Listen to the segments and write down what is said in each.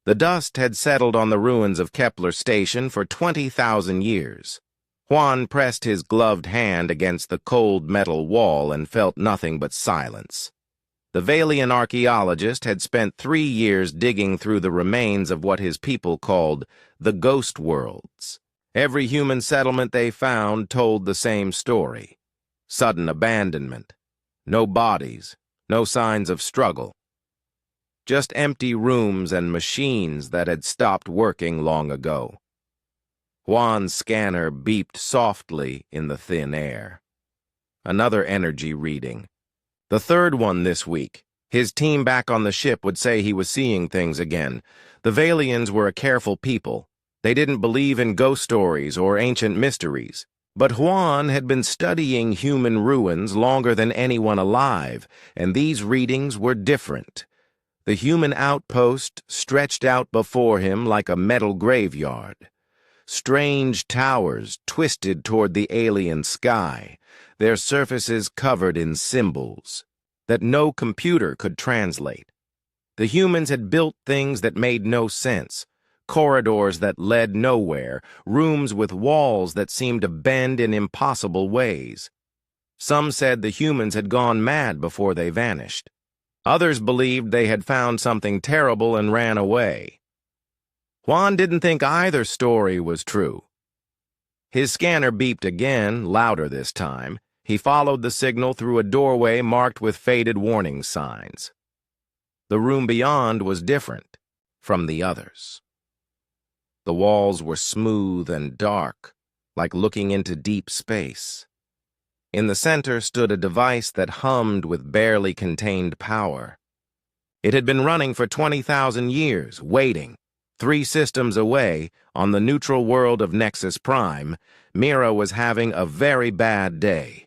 The dust had settled on the ruins of Kepler Station for 20,000 years. Juan pressed his gloved hand against the cold metal wall and felt nothing but silence. The Valian archaeologist had spent 3 years digging through the remains of what his people called the ghost worlds. Every human settlement they found told the same story. Sudden abandonment. No bodies, no signs of struggle. Just empty rooms and machines that had stopped working long ago. Juan's scanner beeped softly in the thin air. Another energy reading. The third one this week. His team back on the ship would say he was seeing things again. The Valians were a careful people. They didn't believe in ghost stories or ancient mysteries. But Juan had been studying human ruins longer than anyone alive, and these readings were different. The human outpost stretched out before him like a metal graveyard. Strange towers twisted toward the alien sky, their surfaces covered in symbols that no computer could translate. The humans had built things that made no sense, corridors that led nowhere, rooms with walls that seemed to bend in impossible ways. Some said the humans had gone mad before they vanished. Others believed they had found something terrible and ran away. Juan didn't think either story was true. His scanner beeped again, louder this time. He followed the signal through a doorway marked with faded warning signs. The room beyond was different from the others. The walls were smooth and dark, like looking into deep space. In the center stood a device that hummed with barely contained power. It had been running for 20,000 years, waiting. 3 systems away, on the neutral world of Nexus Prime, Mira was having a very bad day.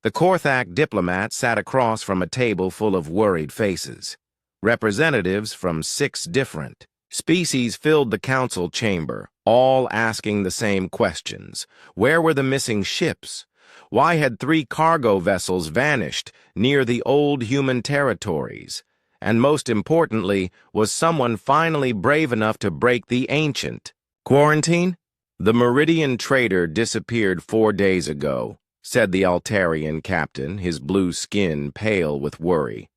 The Korthak diplomat sat across from a table full of worried faces. Representatives from 6 different species filled the council chamber, all asking the same questions. Where were the missing ships? Why had 3 cargo vessels vanished near the old human territories? And most importantly, was someone finally brave enough to break the ancient quarantine? The Meridian trader disappeared 4 days ago, said the Altarian captain, his blue skin pale with worry.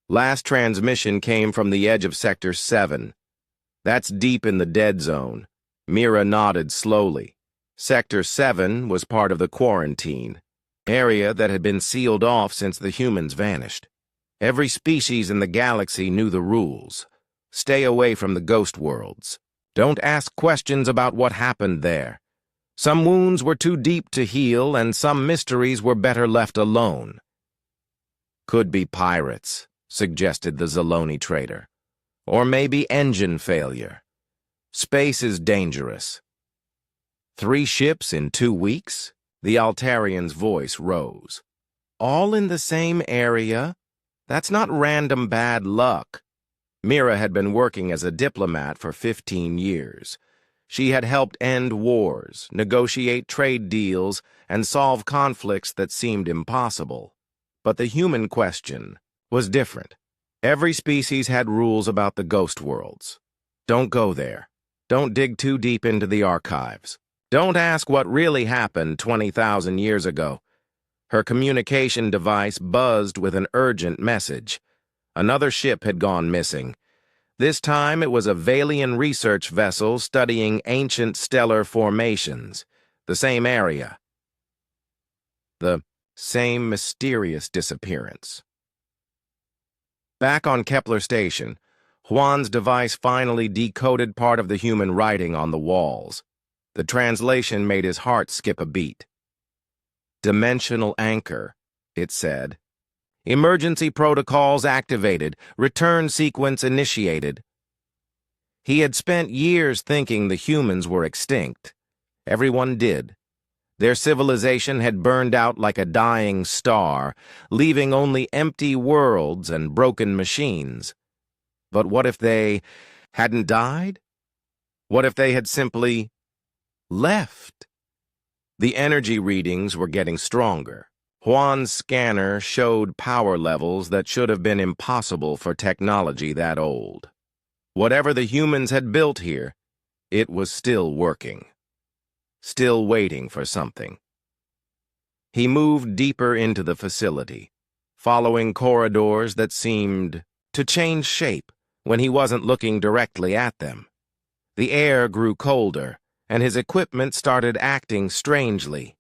Last transmission came from the edge of Sector 7. That's deep in the dead zone. Mira nodded slowly. Sector 7 was part of the quarantine, area that had been sealed off since the humans vanished. Every species in the galaxy knew the rules. Stay away from the ghost worlds. Don't ask questions about what happened there. Some wounds were too deep to heal, and some mysteries were better left alone. Could be pirates, suggested the Zaloni trader. Or maybe engine failure. Space is dangerous. 3 ships in 2 weeks? The Altarian's voice rose. All in the same area? That's not random bad luck. Mira had been working as a diplomat for 15 years. She had helped end wars, negotiate trade deals, and solve conflicts that seemed impossible. But the human question was different. Every species had rules about the ghost worlds. Don't go there. Don't dig too deep into the archives. Don't ask what really happened 20,000 years ago. Her communication device buzzed with an urgent message. Another ship had gone missing. This time it was a Valian research vessel studying ancient stellar formations. The same area. The same mysterious disappearance. Back on Kepler Station, Juan's device finally decoded part of the human writing on the walls. The translation made his heart skip a beat. Dimensional anchor, it said. Emergency protocols activated. Return sequence initiated. He had spent years thinking the humans were extinct. Everyone did. Their civilization had burned out like a dying star, leaving only empty worlds and broken machines. But what if they hadn't died? What if they had simply left? The energy readings were getting stronger. Juan's scanner showed power levels that should have been impossible for technology that old. Whatever the humans had built here, it was still working, still waiting for something. He moved deeper into the facility, following corridors that seemed to change shape when he wasn't looking directly at them. The air grew colder, and his equipment started acting strangely.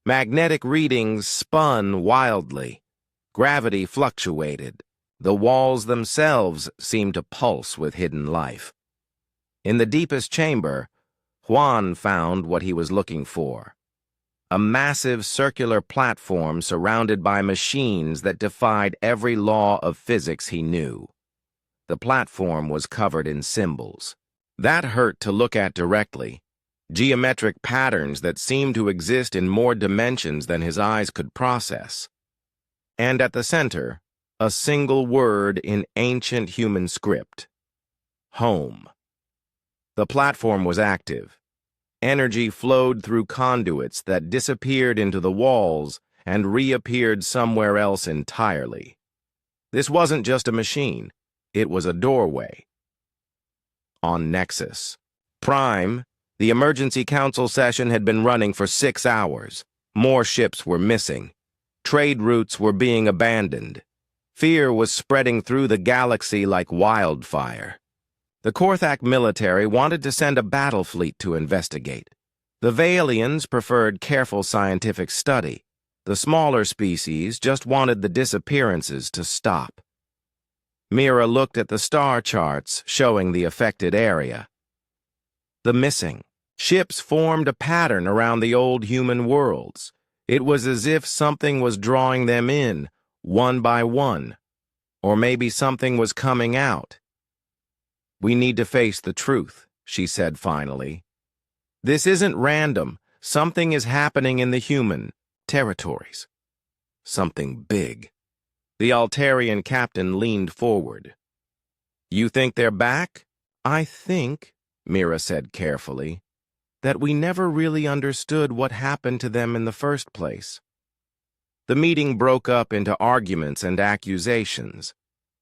Magnetic readings spun wildly. Gravity fluctuated. The walls themselves seemed to pulse with hidden life. In the deepest chamber, Juan found what he was looking for. A massive circular platform surrounded by machines that defied every law of physics he knew. The platform was covered in symbols. That hurt to look at directly. Geometric patterns that seemed to exist in more dimensions than his eyes could process. And at the center, a single word in ancient human script. Home. The platform was active. Energy flowed through conduits that disappeared into the walls and reappeared somewhere else entirely. This wasn't just a machine. It was a doorway. On Nexus Prime, the emergency council session had been running for 6 hours. More ships were missing. Trade routes were being abandoned. Fear was spreading through the galaxy like wildfire. The Korthak military wanted to send a battle fleet to investigate. The Vailians preferred careful scientific study. The smaller species just wanted the disappearances to stop. Mira looked at the star charts showing the affected area. The missing ships formed a pattern around the old human worlds. It was as if something was drawing them in, one by one. Or maybe something was coming out. "We need to face the truth," she said finally. "This isn't random. Something is happening in the human territories. Something big." The Altarian captain leaned forward. "You think they're back?" "I think," Mira said carefully, "that we never really understood what happened to them in the first place." The meeting broke up into arguments and accusations.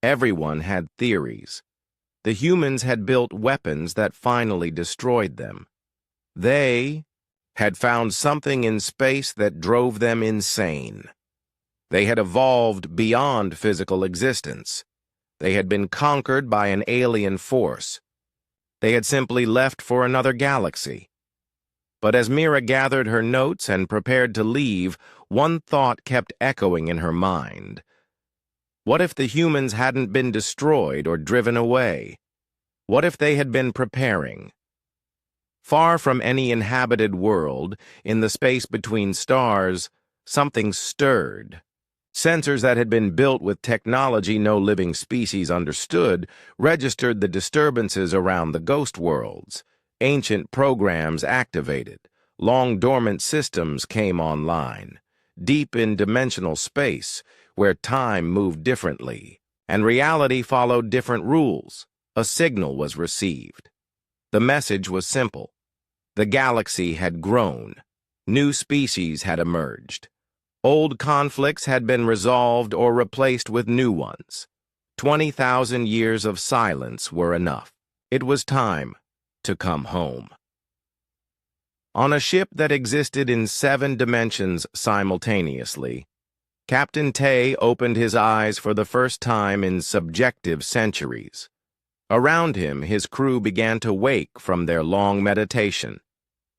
Everyone had theories. The humans had built weapons that finally destroyed them. They had found something in space that drove them insane. They had evolved beyond physical existence. They had been conquered by an alien force. They had simply left for another galaxy. But as Mira gathered her notes and prepared to leave, one thought kept echoing in her mind. What if the humans hadn't been destroyed or driven away? What if they had been preparing? Far from any inhabited world, in the space between stars, something stirred. Sensors that had been built with technology no living species understood registered the disturbances around the ghost worlds. Ancient programs activated. Long-dormant systems came online. Deep in dimensional space, where time moved differently, and reality followed different rules, a signal was received. The message was simple. The galaxy had grown. New species had emerged. Old conflicts had been resolved or replaced with new ones. 20,000 years of silence were enough. It was time to come home. On a ship that existed in 7 dimensions simultaneously, Captain Tay opened his eyes for the first time in subjective centuries. Around him, his crew began to wake from their long meditation.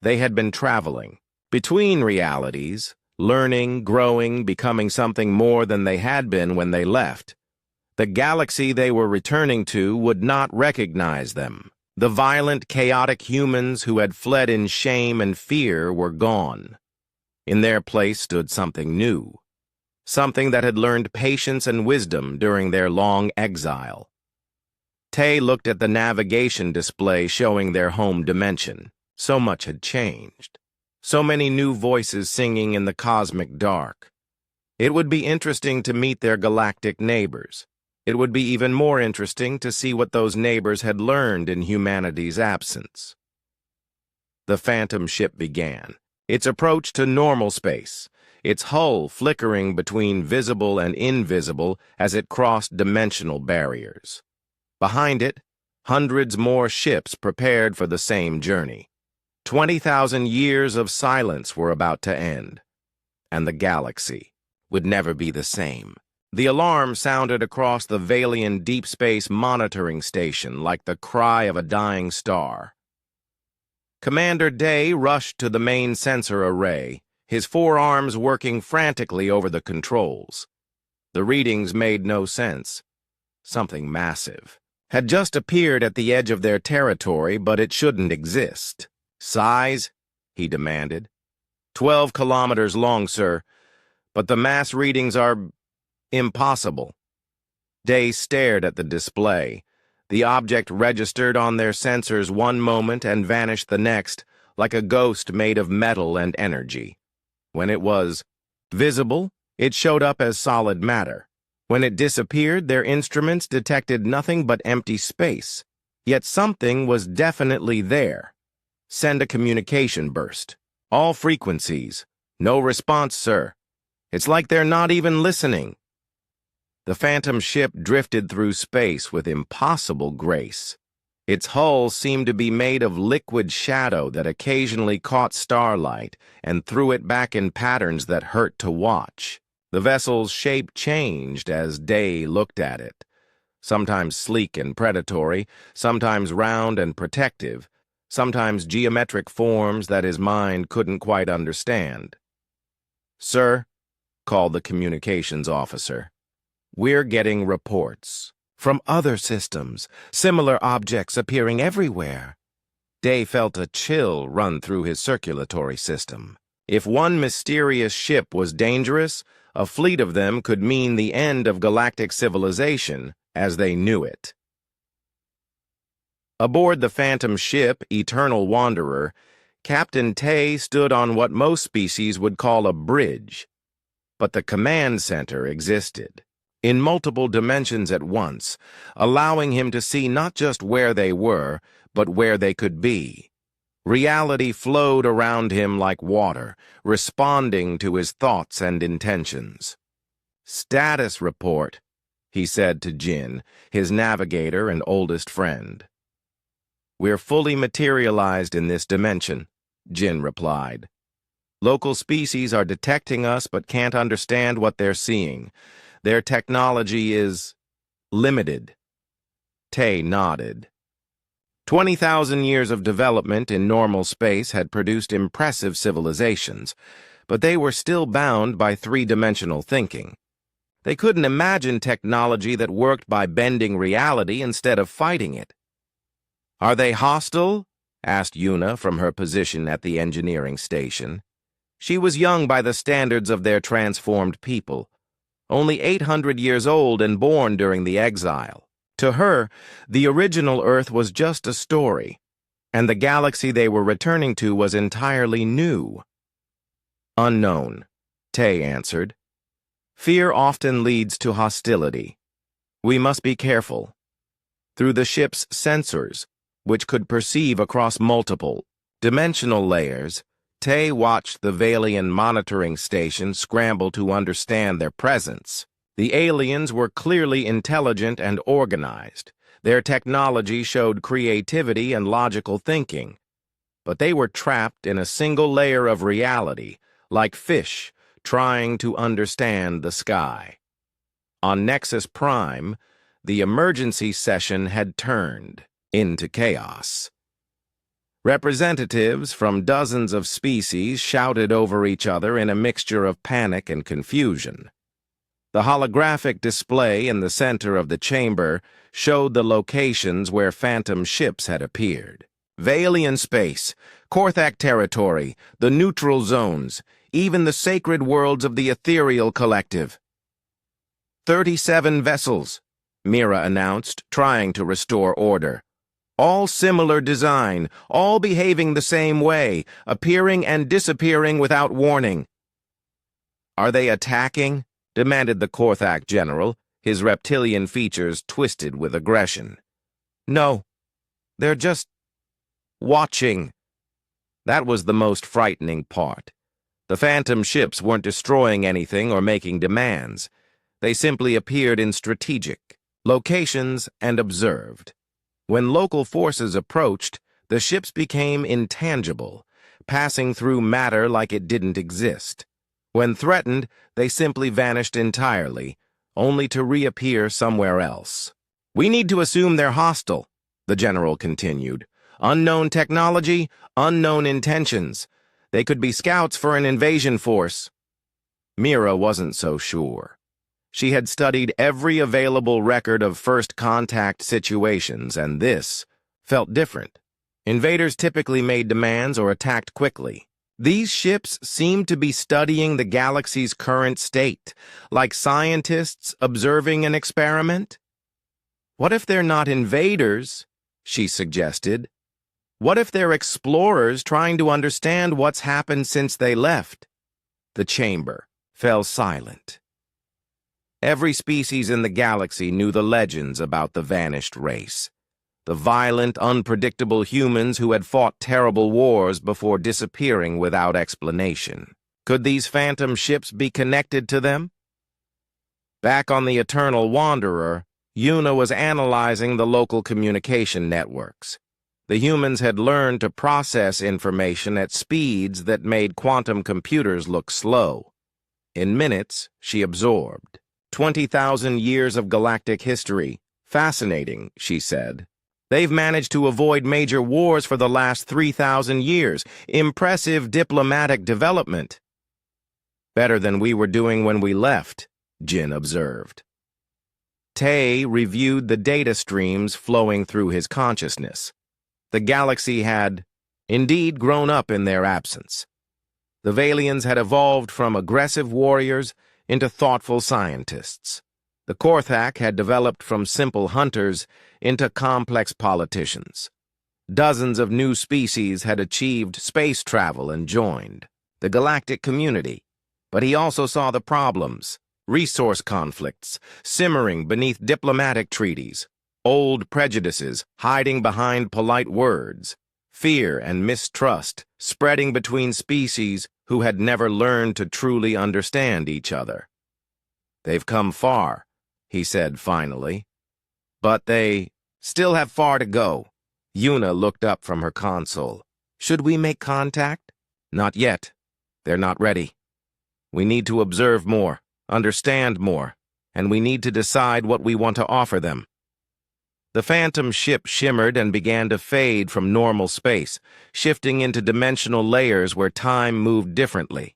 They had been traveling between realities, learning, growing, becoming something more than they had been when they left. The galaxy they were returning to would not recognize them. The violent, chaotic humans who had fled in shame and fear were gone. In their place stood something new, something that had learned patience and wisdom during their long exile. Tay looked at the navigation display showing their home dimension. So much had changed. So many new voices singing in the cosmic dark. It would be interesting to meet their galactic neighbors. It would be even more interesting to see what those neighbors had learned in humanity's absence. The phantom ship began, its approach to normal space, its hull flickering between visible and invisible as it crossed dimensional barriers. Behind it, Hundreds more ships prepared for the same journey. 20,000 years of silence were about to end, and the galaxy would never be the same. The alarm sounded across the Valian deep space monitoring station like the cry of a dying star. Commander Day rushed to the main sensor array, his forearms working frantically over the controls. The readings made no sense. Something massive had just appeared at the edge of their territory, but it shouldn't exist. Size? He demanded. 12 kilometers long, sir, but the mass readings are impossible. Day stared at the display. The object registered on their sensors one moment and vanished the next, like a ghost made of metal and energy. When it was visible, it showed up as solid matter. When it disappeared, their instruments detected nothing but empty space. Yet something was definitely there. Send a communication burst. All frequencies. No response, sir. It's like they're not even listening. The phantom ship drifted through space with impossible grace. Its hull seemed to be made of liquid shadow that occasionally caught starlight and threw it back in patterns that hurt to watch. The vessel's shape changed as Day looked at it, sometimes sleek and predatory, sometimes round and protective, sometimes geometric forms that his mind couldn't quite understand. "Sir," called the communications officer, "we're getting reports from other systems, similar objects appearing everywhere." Day felt a chill run through his circulatory system. If one mysterious ship was dangerous, a fleet of them could mean the end of galactic civilization as they knew it. Aboard the phantom ship, Eternal Wanderer, Captain Tay stood on what most species would call a bridge. But the command center existed, in multiple dimensions at once, allowing him to see not just where they were, but where they could be. Reality flowed around him like water, responding to his thoughts and intentions. "Status report," he said to Jin, his navigator and oldest friend. "We're fully materialized in this dimension," Jin replied. "Local species are detecting us but can't understand what they're seeing. Their technology is limited." Tay nodded. 20,000 years of development in normal space had produced impressive civilizations, but they were still bound by three-dimensional thinking. They couldn't imagine technology that worked by bending reality instead of fighting it. "Are they hostile?" asked Yuna from her position at the engineering station. She was young by the standards of their transformed people, only 800 years old and born during the exile. To her, the original Earth was just a story, and the galaxy they were returning to was entirely new. "Unknown," Tay answered. "Fear often leads to hostility. We must be careful." Through the ship's sensors, which could perceive across multiple dimensional layers, Tay watched the Valian monitoring station scramble to understand their presence. The aliens were clearly intelligent and organized. Their technology showed creativity and logical thinking. But they were trapped in a single layer of reality, like fish trying to understand the sky. On Nexus Prime, the emergency session had turned into chaos. Representatives from dozens of species shouted over each other in a mixture of panic and confusion. The holographic display in the center of the chamber showed the locations where phantom ships had appeared. Valian space, Korthak territory, the neutral zones, even the sacred worlds of the ethereal collective. 37 vessels, Mira announced, trying to restore order. All similar design, all behaving the same way, appearing and disappearing without warning. "Are they attacking?" demanded the Korthak general, his reptilian features twisted with aggression. "No, they're just watching." That was the most frightening part. The phantom ships weren't destroying anything or making demands. They simply appeared in strategic locations and observed. When local forces approached, the ships became intangible, passing through matter like it didn't exist. When threatened, they simply vanished entirely, only to reappear somewhere else. "We need to assume they're hostile," the general continued. "Unknown technology, unknown intentions. They could be scouts for an invasion force." Mira wasn't so sure. She had studied every available record of first contact situations, and this felt different. Invaders typically made demands or attacked quickly. These ships seemed to be studying the galaxy's current state, like scientists observing an experiment. "What if they're not invaders?" she suggested. "What if they're explorers trying to understand what's happened since they left?" The chamber fell silent. Every species in the galaxy knew the legends about the vanished race. The violent, unpredictable humans who had fought terrible wars before disappearing without explanation. Could these phantom ships be connected to them? Back on the Eternal Wanderer, Una was analyzing the local communication networks. The humans had learned to process information at speeds that made quantum computers look slow. In minutes, she absorbed. 20,000 years of galactic history. Fascinating, she said. They've managed to avoid major wars for the last 3,000 years. Impressive diplomatic development. Better than we were doing when we left, Jin observed. Tay reviewed the data streams flowing through his consciousness. The galaxy had, indeed, grown up in their absence. The Valians had evolved from aggressive warriors into thoughtful scientists. The Korthak had developed from simple hunters into complex politicians. Dozens of new species had achieved space travel and joined the galactic community. But he also saw the problems, resource conflicts, simmering beneath diplomatic treaties, old prejudices hiding behind polite words, fear and mistrust spreading between species who had never learned to truly understand each other. "They've come far," he said finally. "But they still have far to go." Una looked up from her console. "Should we make contact?" "Not yet. They're not ready. We need to observe more, understand more, and we need to decide what we want to offer them." The phantom ship shimmered and began to fade from normal space, shifting into dimensional layers where time moved differently.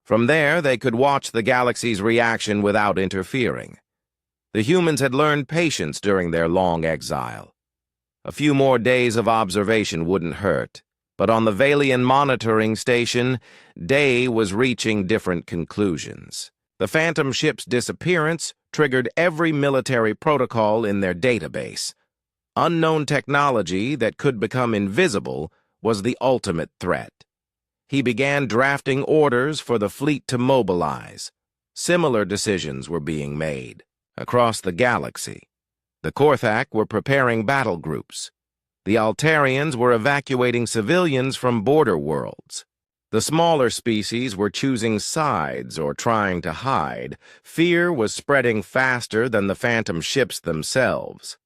From there, they could watch the galaxy's reaction without interfering. The humans had learned patience during their long exile. A few more days of observation wouldn't hurt, but on the Valian monitoring station, Day was reaching different conclusions. The phantom ship's disappearance triggered every military protocol in their database. Unknown technology that could become invisible was the ultimate threat. He began drafting orders for the fleet to mobilize. Similar decisions were being made across the galaxy. The Korthak were preparing battle groups. The Altarians were evacuating civilians from border worlds. The smaller species were choosing sides or trying to hide. Fear was spreading faster than the phantom ships themselves.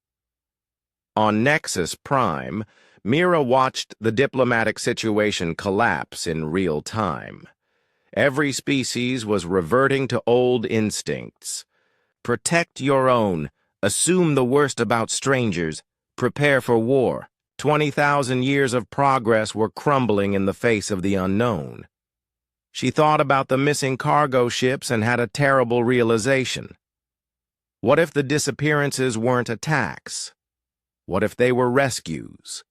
On Nexus Prime, Mira watched the diplomatic situation collapse in real time. Every species was reverting to old instincts. Protect your own. Assume the worst about strangers. Prepare for war. 20,000 years of progress were crumbling in the face of the unknown. She thought about the missing cargo ships and had a terrible realization. What if the disappearances weren't attacks? What if they were rescues?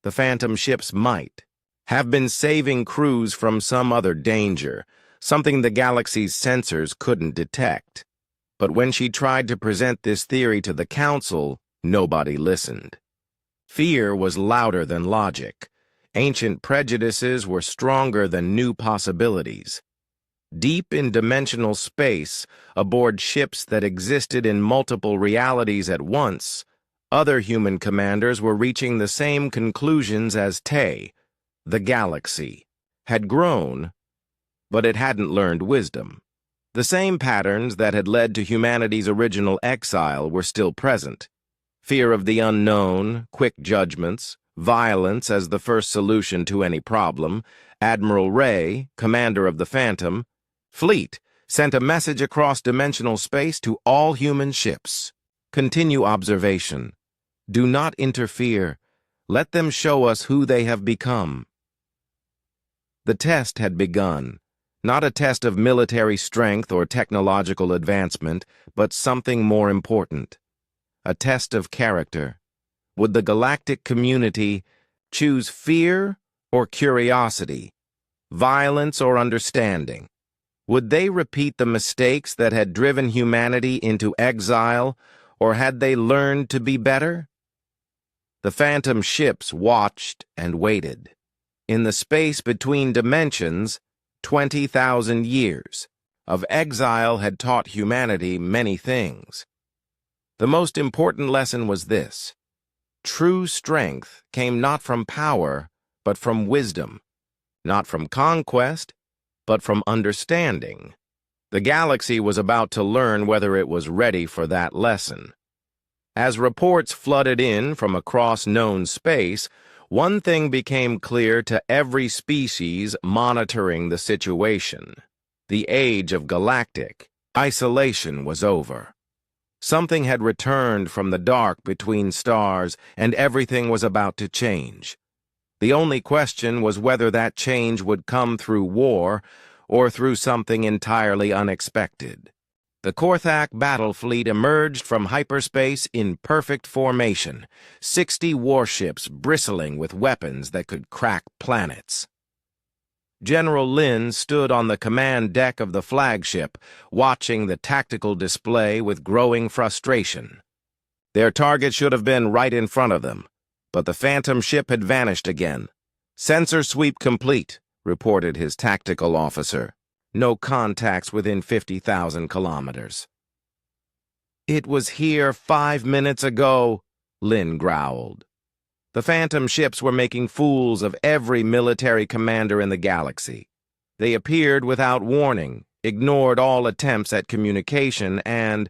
The phantom ships might have been saving crews from some other danger, something the galaxy's sensors couldn't detect. But when she tried to present this theory to the Council, nobody listened. Fear was louder than logic. Ancient prejudices were stronger than new possibilities. Deep in dimensional space, aboard ships that existed in multiple realities at once, other human commanders were reaching the same conclusions as Tay. The galaxy had grown, but it hadn't learned wisdom. The same patterns that had led to humanity's original exile were still present. Fear of the unknown, quick judgments, violence as the first solution to any problem, Admiral Ray, commander of the Phantom, Fleet, sent a message across dimensional space to all human ships. Continue observation. Do not interfere. Let them show us who they have become. The test had begun. Not a test of military strength or technological advancement, but something more important. A test of character. Would the galactic community choose fear or curiosity, violence or understanding? Would they repeat the mistakes that had driven humanity into exile, or had they learned to be better? The Phantom ships watched and waited. In the space between dimensions, 20,000 years of exile had taught humanity many things. The most important lesson was this: true strength came not from power, but from wisdom, not from conquest, but from understanding. The galaxy was about to learn whether it was ready for that lesson. As reports flooded in from across known space, one thing became clear to every species monitoring the situation. The age of galactic isolation was over. Something had returned from the dark between stars, and everything was about to change. The only question was whether that change would come through war or through something entirely unexpected. The Korthak battle fleet emerged from hyperspace in perfect formation, 60 warships bristling with weapons that could crack planets. General Lin stood on the command deck of the flagship, watching the tactical display with growing frustration. Their target should have been right in front of them, but the Phantom ship had vanished again. "Sensor sweep complete," reported his tactical officer. "No contacts within 50,000 kilometers." "It was here 5 minutes ago," Lin growled. The Phantom ships were making fools of every military commander in the galaxy. They appeared without warning, ignored all attempts at communication, and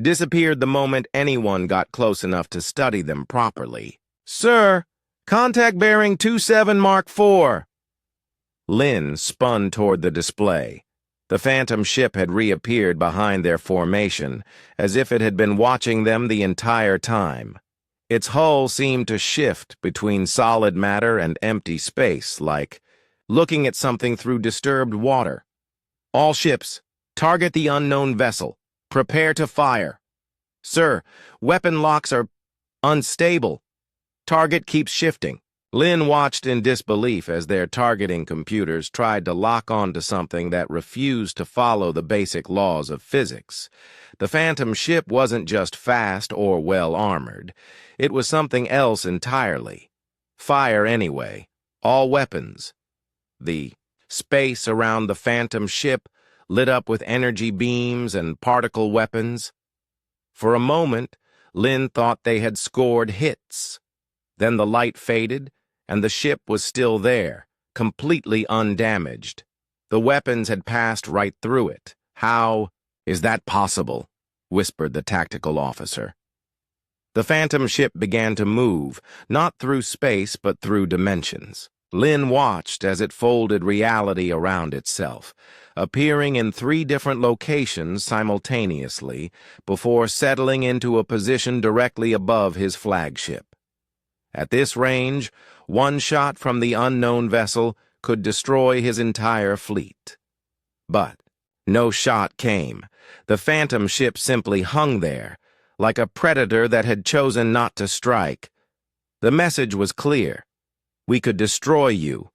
disappeared the moment anyone got close enough to study them properly. "Sir, contact bearing 27 Mark 4. Lin spun toward the display. The Phantom ship had reappeared behind their formation, as if it had been watching them the entire time. Its hull seemed to shift between solid matter and empty space, like looking at something through disturbed water. "All ships, target the unknown vessel. Prepare to fire. Sir, weapon locks are unstable. Target keeps shifting." Lin watched in disbelief as their targeting computers tried to lock onto something that refused to follow the basic laws of physics. The Phantom ship wasn't just fast or well-armored. It was something else entirely. Fire anyway. All weapons. The space around the Phantom ship lit up with energy beams and particle weapons. For a moment, Lin thought they had scored hits. Then the light faded, and the ship was still there, completely undamaged. The weapons had passed right through it. "How is that possible?" whispered the tactical officer. The Phantom ship began to move, not through space but through dimensions. Lin watched as it folded reality around itself, appearing in 3 different locations simultaneously before settling into a position directly above his flagship. At this range, one shot from the unknown vessel could destroy his entire fleet. But no shot came. The Phantom ship simply hung there, like a predator that had chosen not to strike. The message was clear. We could destroy you,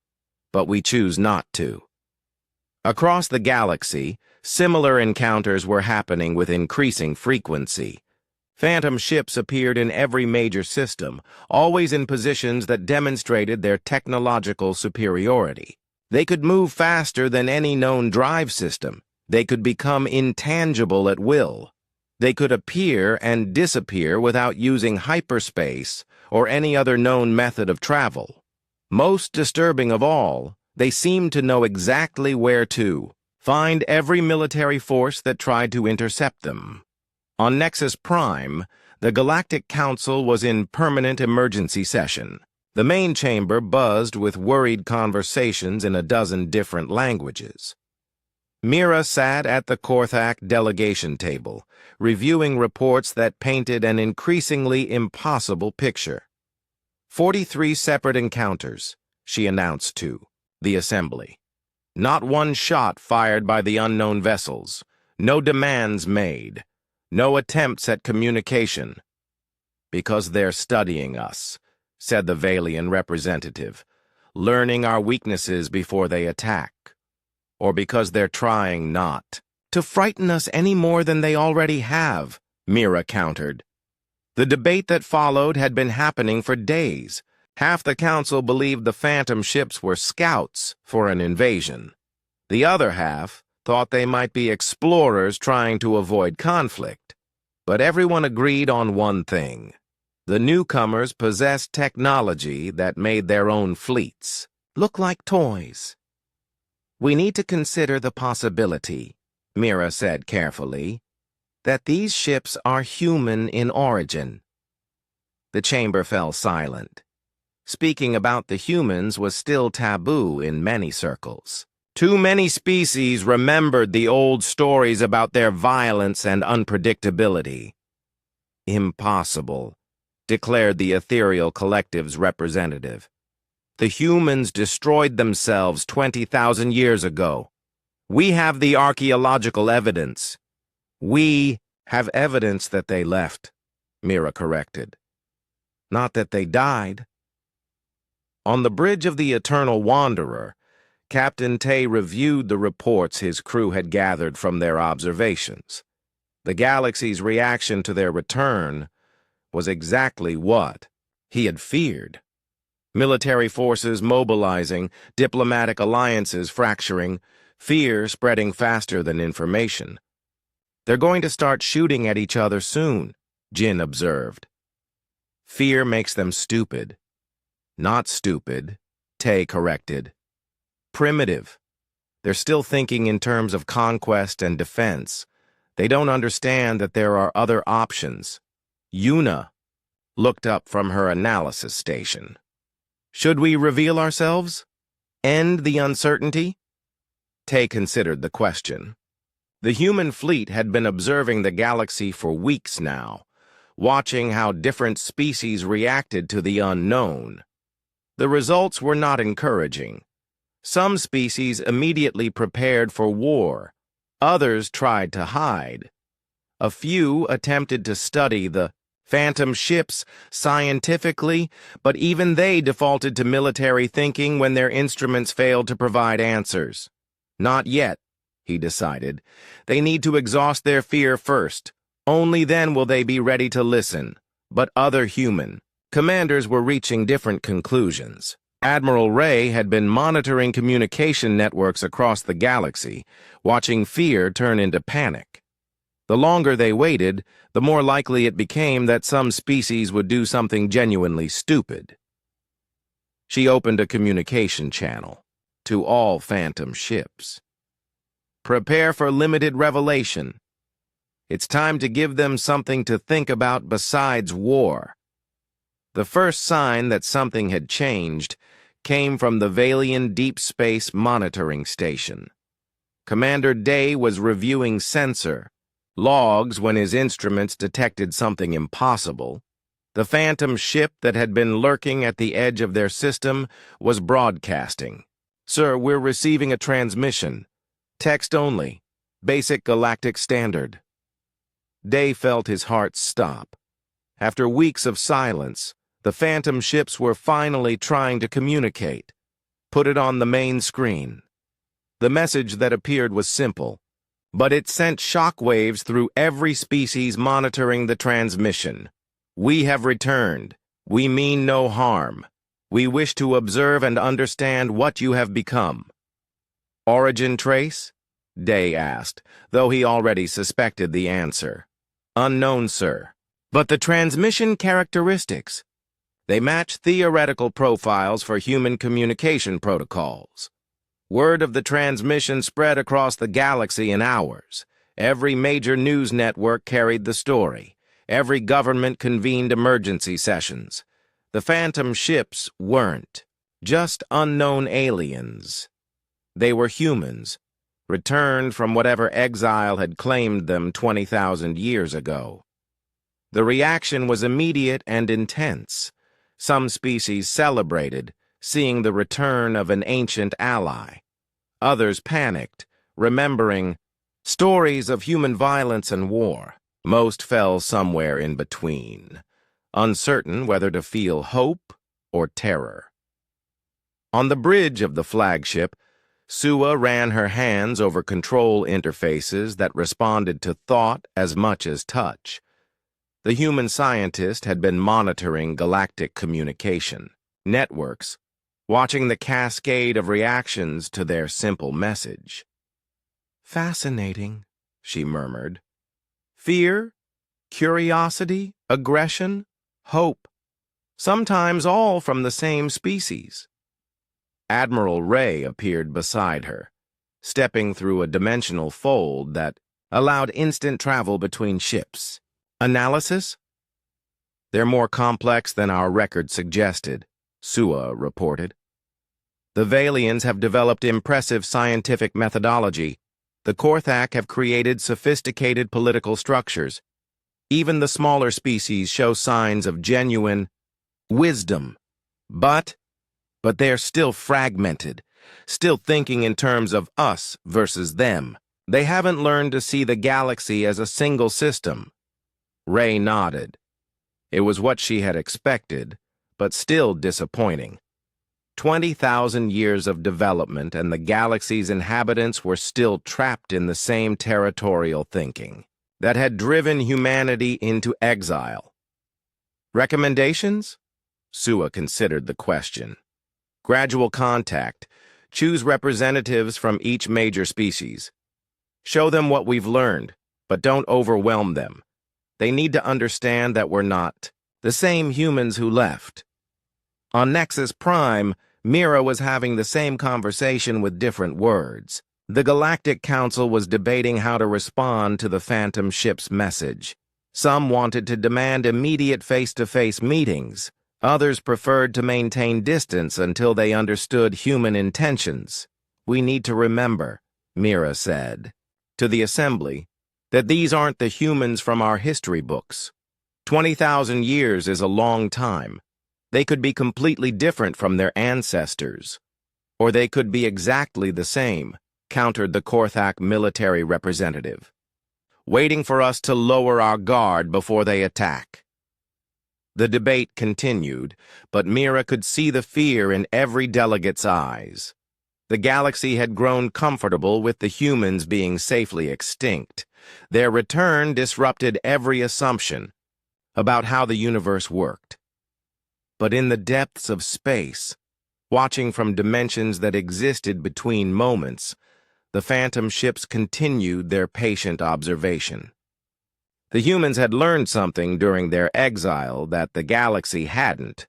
but we choose not to. Across the galaxy, similar encounters were happening with increasing frequency. Phantom ships appeared in every major system, always in positions that demonstrated their technological superiority. They could move faster than any known drive system. They could become intangible at will. They could appear and disappear without using hyperspace or any other known method of travel. Most disturbing of all, they seemed to know exactly where to find every military force that tried to intercept them. On Nexus Prime, The Galactic Council was in permanent emergency session. The main chamber buzzed with worried conversations in a dozen different languages. Mira sat at the Korthak delegation table, reviewing reports that painted an increasingly impossible picture. 43 separate encounters, she announced to the assembly. Not one shot fired by the unknown vessels, no demands made, no attempts at communication. Because they're studying us, said the Valian representative, learning our weaknesses before they attack. Or because they're trying not to frighten us any more than they already have, Mira countered. The debate that followed had been happening for days. Half the council believed the phantom ships were scouts for an invasion. The other half thought they might be explorers trying to avoid conflict. But everyone agreed on one thing. The newcomers possessed technology that made their own fleets look like toys. We need to consider the possibility, Mira said carefully, that these ships are human in origin. The chamber fell silent. Speaking about the humans was still taboo in many circles. Too many species remembered the old stories about their violence and unpredictability. Impossible, declared the ethereal collective's representative. The humans destroyed themselves 20,000 years ago. We have the archaeological evidence. We have evidence that they left, Mira corrected. Not that they died. On the bridge of the Eternal Wanderer, Captain Tay reviewed the reports his crew had gathered from their observations. The galaxy's reaction to their return was exactly what he had feared. Military forces mobilizing, diplomatic alliances fracturing, fear spreading faster than information. They're going to start shooting at each other soon, Jin observed. Fear makes them stupid. Not stupid, Tay corrected. Primitive. They're still thinking in terms of conquest and defense. They don't understand that there are other options. Yuna looked up from her analysis station. Should we reveal ourselves? End the uncertainty? Tay considered the question. The human fleet had been observing the galaxy for weeks now, watching how different species reacted to the unknown. The results were not encouraging. Some species immediately prepared for war. Others tried to hide. A few attempted to study the phantom ships scientifically, but even they defaulted to military thinking when their instruments failed to provide answers. Not yet, he decided. They need to exhaust their fear first. Only then will they be ready to listen. But other human commanders were reaching different conclusions. Admiral Ray had been monitoring communication networks across the galaxy, watching fear turn into panic. The longer they waited, the more likely it became that some species would do something genuinely stupid. She opened a communication channel to all phantom ships. Prepare for limited revelation. It's time to give them something to think about besides war. The first sign that something had changed came from the Valian Deep Space Monitoring Station. Commander Day was reviewing sensor logs when his instruments detected something impossible. The phantom ship that had been lurking at the edge of their system was broadcasting. Sir, we're receiving a transmission. Text only. Basic galactic standard. Day felt his heart stop. After weeks of silence, the phantom ships were finally trying to communicate. Put it on the main screen. The message that appeared was simple, but it sent shockwaves through every species monitoring the transmission. We have returned. We mean no harm. We wish to observe and understand what you have become. Origin trace? Day asked, though he already suspected the answer. Unknown, sir. But the transmission characteristics? They match theoretical profiles for human communication protocols. Word of the transmission spread across the galaxy in hours. Every major news network carried the story. Every government convened emergency sessions. The phantom ships weren't just unknown aliens. They were humans, returned from whatever exile had claimed them 20,000 years ago. The reaction was immediate and intense. Some species celebrated, seeing the return of an ancient ally. Others panicked, remembering stories of human violence and war. Most fell somewhere in between, uncertain whether to feel hope or terror. On the bridge of the flagship, Sua ran her hands over control interfaces that responded to thought as much as touch. The human scientist had been monitoring galactic communication networks, watching the cascade of reactions to their simple message. "Fascinating," she murmured. "Fear, curiosity, aggression, hope, sometimes all from the same species." Admiral Ray appeared beside her, stepping through a dimensional fold that allowed instant travel between ships. "Analysis?" "They're more complex than our record suggested," Sua reported. "The Valians have developed impressive scientific methodology. The Korthak have created sophisticated political structures. Even the smaller species show signs of genuine wisdom. But they're still fragmented, still thinking in terms of us versus them. They haven't learned to see the galaxy as a single system." Ray nodded. It was what she had expected, but still disappointing. 20,000 years of development, and the galaxy's inhabitants were still trapped in the same territorial thinking that had driven humanity into exile. "Recommendations?" Sua considered the question. "Gradual contact. Choose representatives from each major species. Show them what we've learned, but don't overwhelm them. They need to understand that we're not the same humans who left." On Nexus Prime, Mira was having the same conversation with different words. The Galactic Council was debating how to respond to the Phantom ship's message. Some wanted to demand immediate face-to-face meetings. Others preferred to maintain distance until they understood human intentions. "We need to remember," Mira said to the assembly, "that these aren't the humans from our history books. 20,000 years is a long time. They could be completely different from their ancestors. Or they could be exactly the same," countered the Korthak military representative, "waiting for us to lower our guard before they attack." The debate continued, but Mira could see the fear in every delegate's eyes. The galaxy had grown comfortable with the humans being safely extinct. Their return disrupted every assumption about how the universe worked. But in the depths of space, watching from dimensions that existed between moments, the Phantom ships continued their patient observation. The humans had learned something during their exile that the galaxy hadn't.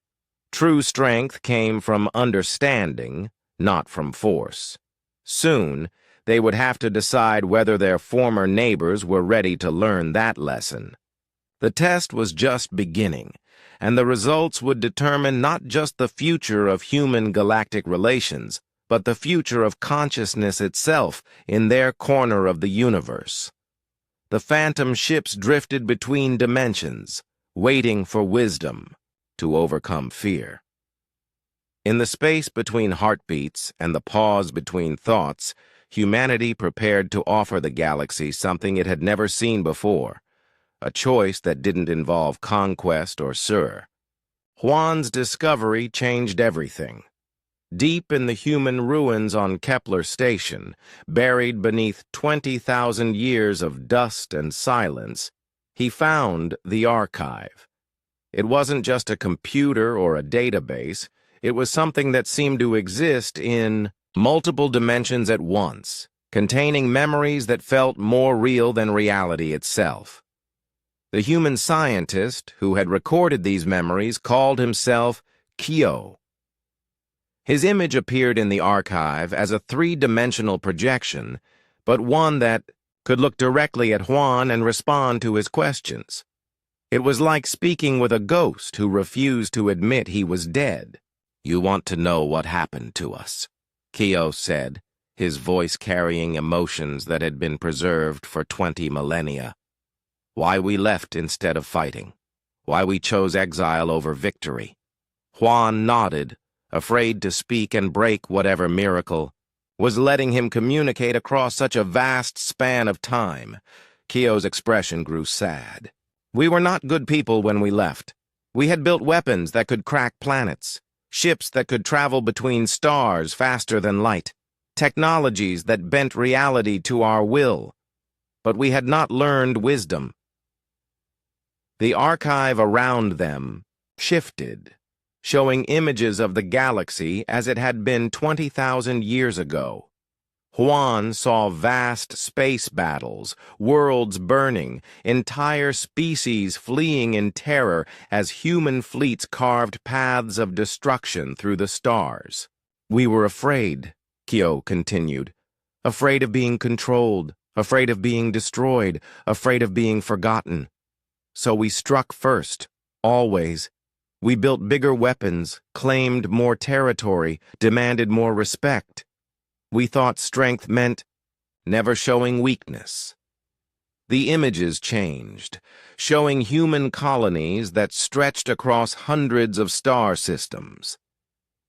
True strength came from understanding, not from force. Soon, they would have to decide whether their former neighbors were ready to learn that lesson. The test was just beginning, and the results would determine not just the future of human-galactic relations, but the future of consciousness itself in their corner of the universe. The Phantom ships drifted between dimensions, waiting for wisdom to overcome fear. In the space between heartbeats and the pause between thoughts, humanity prepared to offer the galaxy something it had never seen before, a choice that didn't involve conquest or Sur. Juan's discovery changed everything. Deep in the human ruins on Kepler Station, buried beneath 20,000 years of dust and silence, he found the archive. It wasn't just a computer or a database. It was something that seemed to exist in multiple dimensions at once, containing memories that felt more real than reality itself. The human scientist who had recorded these memories called himself Kyo. His image appeared in the archive as a three-dimensional projection, but one that could look directly at Juan and respond to his questions. It was like speaking with a ghost who refused to admit he was dead. "You want to know what happened to us," Kyo said, his voice carrying emotions that had been preserved for 20 millennia. "Why we left instead of fighting. Why we chose exile over victory." Juan nodded, afraid to speak and break whatever miracle was letting him communicate across such a vast span of time. Kyo's expression grew sad. "We were not good people when we left. We had built weapons that could crack planets, ships that could travel between stars faster than light, technologies that bent reality to our will. But we had not learned wisdom." The archive around them shifted, showing images of the galaxy as it had been 20,000 years ago. Juan saw vast space battles, worlds burning, entire species fleeing in terror as human fleets carved paths of destruction through the stars. "We were afraid," Kyo continued. "Afraid of being controlled, afraid of being destroyed, afraid of being forgotten. So we struck first, always. We built bigger weapons, claimed more territory, demanded more respect. We thought strength meant never showing weakness." The images changed, showing human colonies that stretched across hundreds of star systems.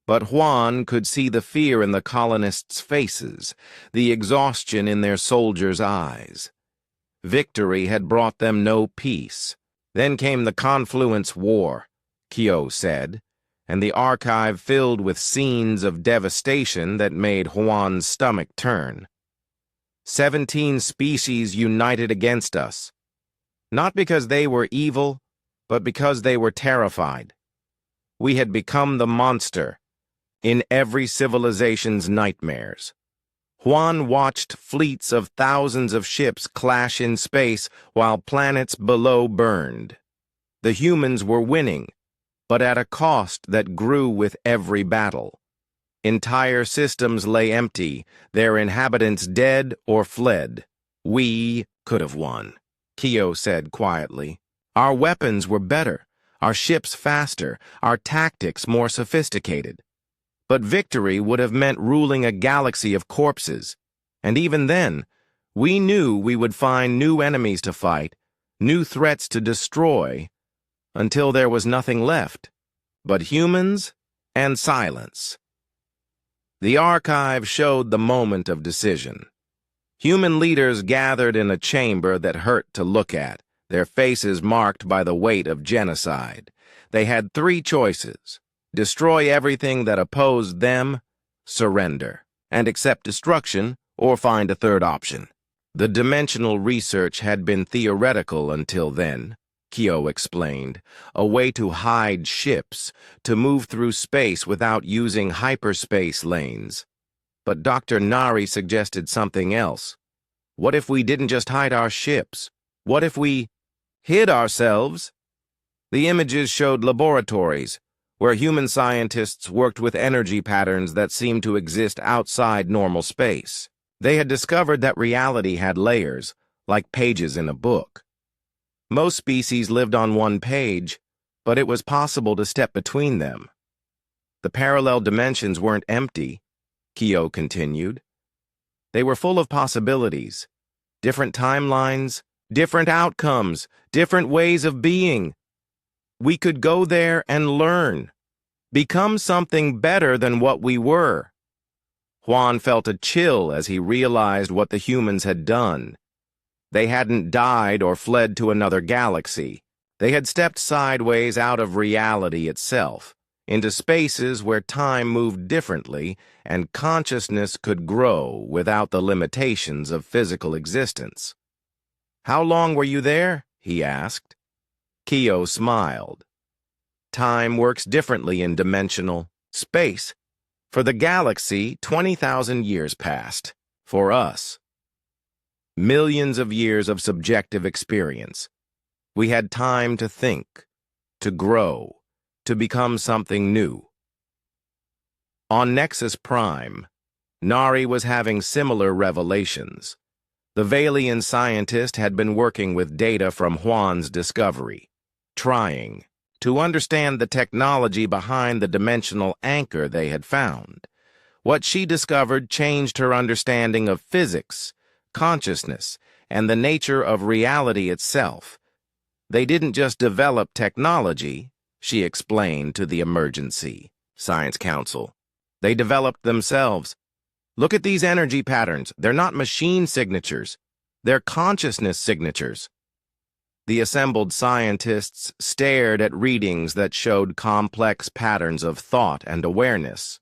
But Juan could see the fear in the colonists' faces, the exhaustion in their soldiers' eyes. Victory had brought them no peace. Then came the Confluence War, Kyo said, and the archive filled with scenes of devastation that made Juan's stomach turn. 17 species united against us, not because they were evil, but because they were terrified. We had become the monster in every civilization's nightmares. Juan watched fleets of thousands of ships clash in space while planets below burned. The humans were winning, but at a cost that grew with every battle. Entire systems lay empty, their inhabitants dead or fled. "We could have won," Kyo said quietly. "Our weapons were better, our ships faster, our tactics more sophisticated. But victory would have meant ruling a galaxy of corpses. And even then, we knew we would find new enemies to fight, new threats to destroy, until there was nothing left but humans and silence." The archive showed the moment of decision. Human leaders gathered in a chamber that hurt to look at, their faces marked by the weight of genocide. They had 3 choices: destroy everything that opposed them, surrender, and accept destruction, or find a third option. The dimensional research had been theoretical until then, Kyo explained, a way to hide ships, to move through space without using hyperspace lanes. But Dr. Nari suggested something else. What if we didn't just hide our ships? What if we hid ourselves? The images showed laboratories, where human scientists worked with energy patterns that seemed to exist outside normal space. They had discovered that reality had layers, like pages in a book. Most species lived on one page, but it was possible to step between them. The parallel dimensions weren't empty, Kyo continued. They were full of possibilities, different timelines, different outcomes, different ways of being. We could go there and learn, become something better than what we were. Juan felt a chill as he realized what the humans had done. They hadn't died or fled to another galaxy. They had stepped sideways out of reality itself, into spaces where time moved differently and consciousness could grow without the limitations of physical existence. "How long were you there?" he asked. Kyo smiled. "Time works differently in dimensional space. For the galaxy, 20,000 years passed. For us, millions of years of subjective experience. We had time to think, to grow, to become something new." On Nexus Prime, Nari was having similar revelations. The Valian scientist had been working with data from Juan's discovery. trying to understand the technology behind the dimensional anchor they had found. What she discovered changed her understanding of physics, consciousness, and the nature of reality itself. They didn't just develop technology, she explained to the Emergency Science Council. They developed themselves. Look at these energy patterns. They're not machine signatures. They're consciousness signatures. The assembled scientists stared at readings that showed complex patterns of thought and awareness.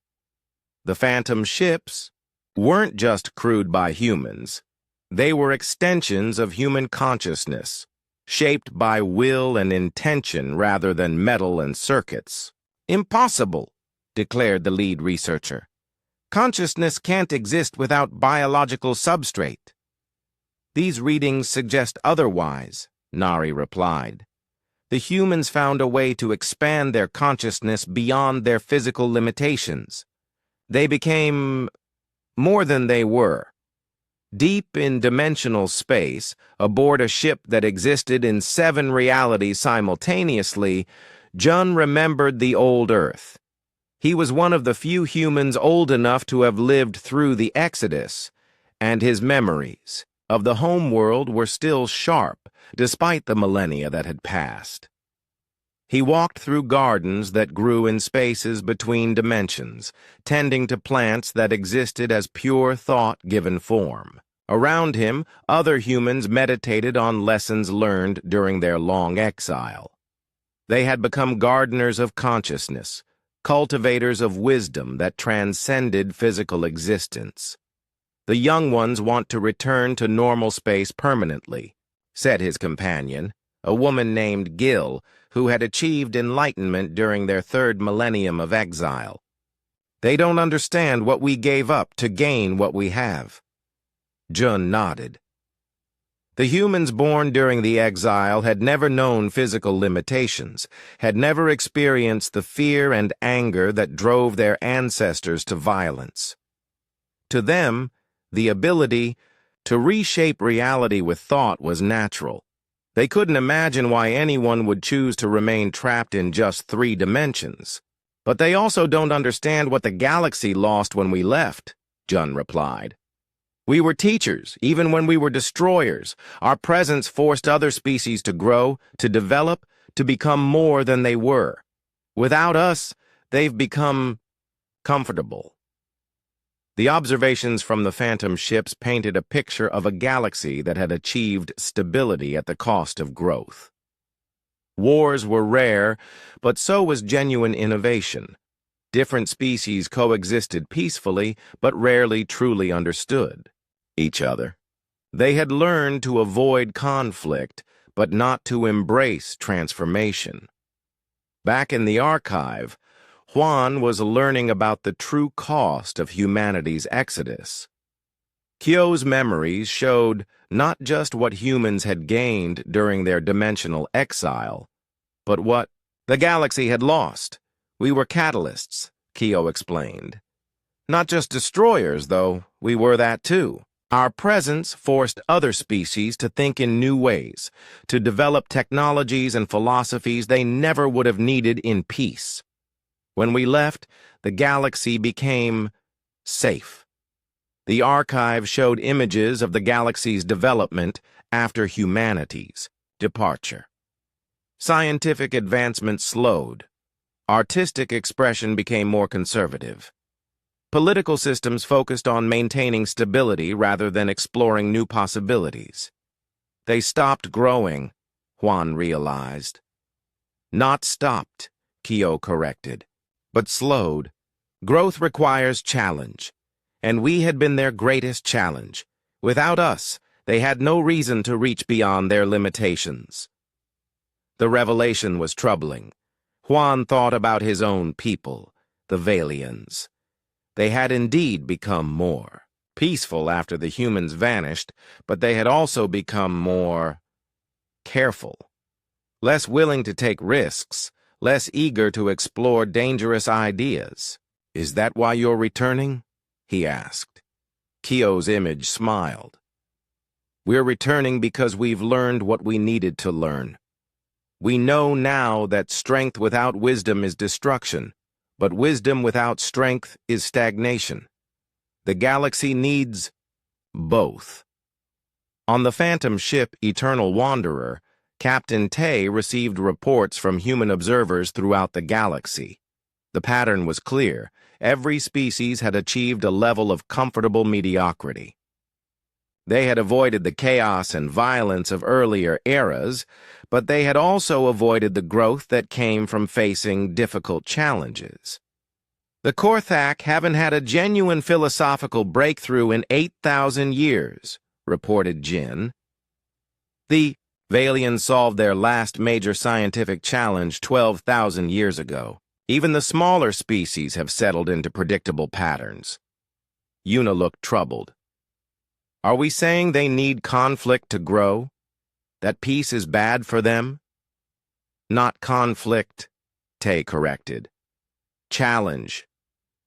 The phantom ships weren't just crewed by humans. They were extensions of human consciousness, shaped by will and intention rather than metal and circuits. Impossible, declared the lead researcher. Consciousness can't exist without biological substrate. These readings suggest otherwise, Nari replied. The humans found a way to expand their consciousness beyond their physical limitations. They became more than they were. Deep in dimensional space, aboard a ship that existed in 7 realities simultaneously, Jun remembered the old Earth. He was one of the few humans old enough to have lived through the Exodus, and his memories of the home world were still sharp, despite the millennia that had passed. He walked through gardens that grew in spaces between dimensions, tending to plants that existed as pure thought given form. Around him, other humans meditated on lessons learned during their long exile. They had become gardeners of consciousness, cultivators of wisdom that transcended physical existence. The young ones want to return to normal space permanently, said his companion, a woman named Gil, who had achieved enlightenment during their 3rd millennium of exile. They don't understand what we gave up to gain what we have. Jun nodded. The humans born during the exile had never known physical limitations, had never experienced the fear and anger that drove their ancestors to violence. To them, the ability to reshape reality with thought was natural. They couldn't imagine why anyone would choose to remain trapped in just 3 dimensions. But they also don't understand what the galaxy lost when we left, Jun replied. We were teachers, even when we were destroyers. Our presence forced other species to grow, to develop, to become more than they were. Without us, they've become comfortable. The observations from the phantom ships painted a picture of a galaxy that had achieved stability at the cost of growth. Wars were rare, but so was genuine innovation. Different species coexisted peacefully, but rarely truly understood each other. They had learned to avoid conflict, but not to embrace transformation. Back in the archive, Juan was learning about the true cost of humanity's exodus. Kyo's memories showed not just what humans had gained during their dimensional exile, but what the galaxy had lost. We were catalysts, Kyo explained. Not just destroyers, though, we were that too. Our presence forced other species to think in new ways, to develop technologies and philosophies they never would have needed in peace. When we left, the galaxy became safe. The archive showed images of the galaxy's development after humanity's departure. Scientific advancement slowed. Artistic expression became more conservative. Political systems focused on maintaining stability rather than exploring new possibilities. They stopped growing, Juan realized. Not stopped, Kyo corrected, but slowed. Growth requires challenge, and we had been their greatest challenge. Without us, they had no reason to reach beyond their limitations. The revelation was troubling. Juan thought about his own people, the Valians. They had indeed become more peaceful after the humans vanished, but they had also become more careful, less willing to take risks, less eager to explore dangerous ideas. Is that why you're returning? He asked. Kyo's image smiled. We're returning because we've learned what we needed to learn. We know now that strength without wisdom is destruction, but wisdom without strength is stagnation. The galaxy needs both. On the phantom ship Eternal Wanderer, Captain Tay received reports from human observers throughout the galaxy. The pattern was clear. Every species had achieved a level of comfortable mediocrity. They had avoided the chaos and violence of earlier eras, but they had also avoided the growth that came from facing difficult challenges. The Korthak haven't had a genuine philosophical breakthrough in 8,000 years, reported Jin. The Valians solved their last major scientific challenge 12,000 years ago. Even the smaller species have settled into predictable patterns. Yuna looked troubled. Are we saying they need conflict to grow? That peace is bad for them? Not conflict, Tay corrected. Challenge.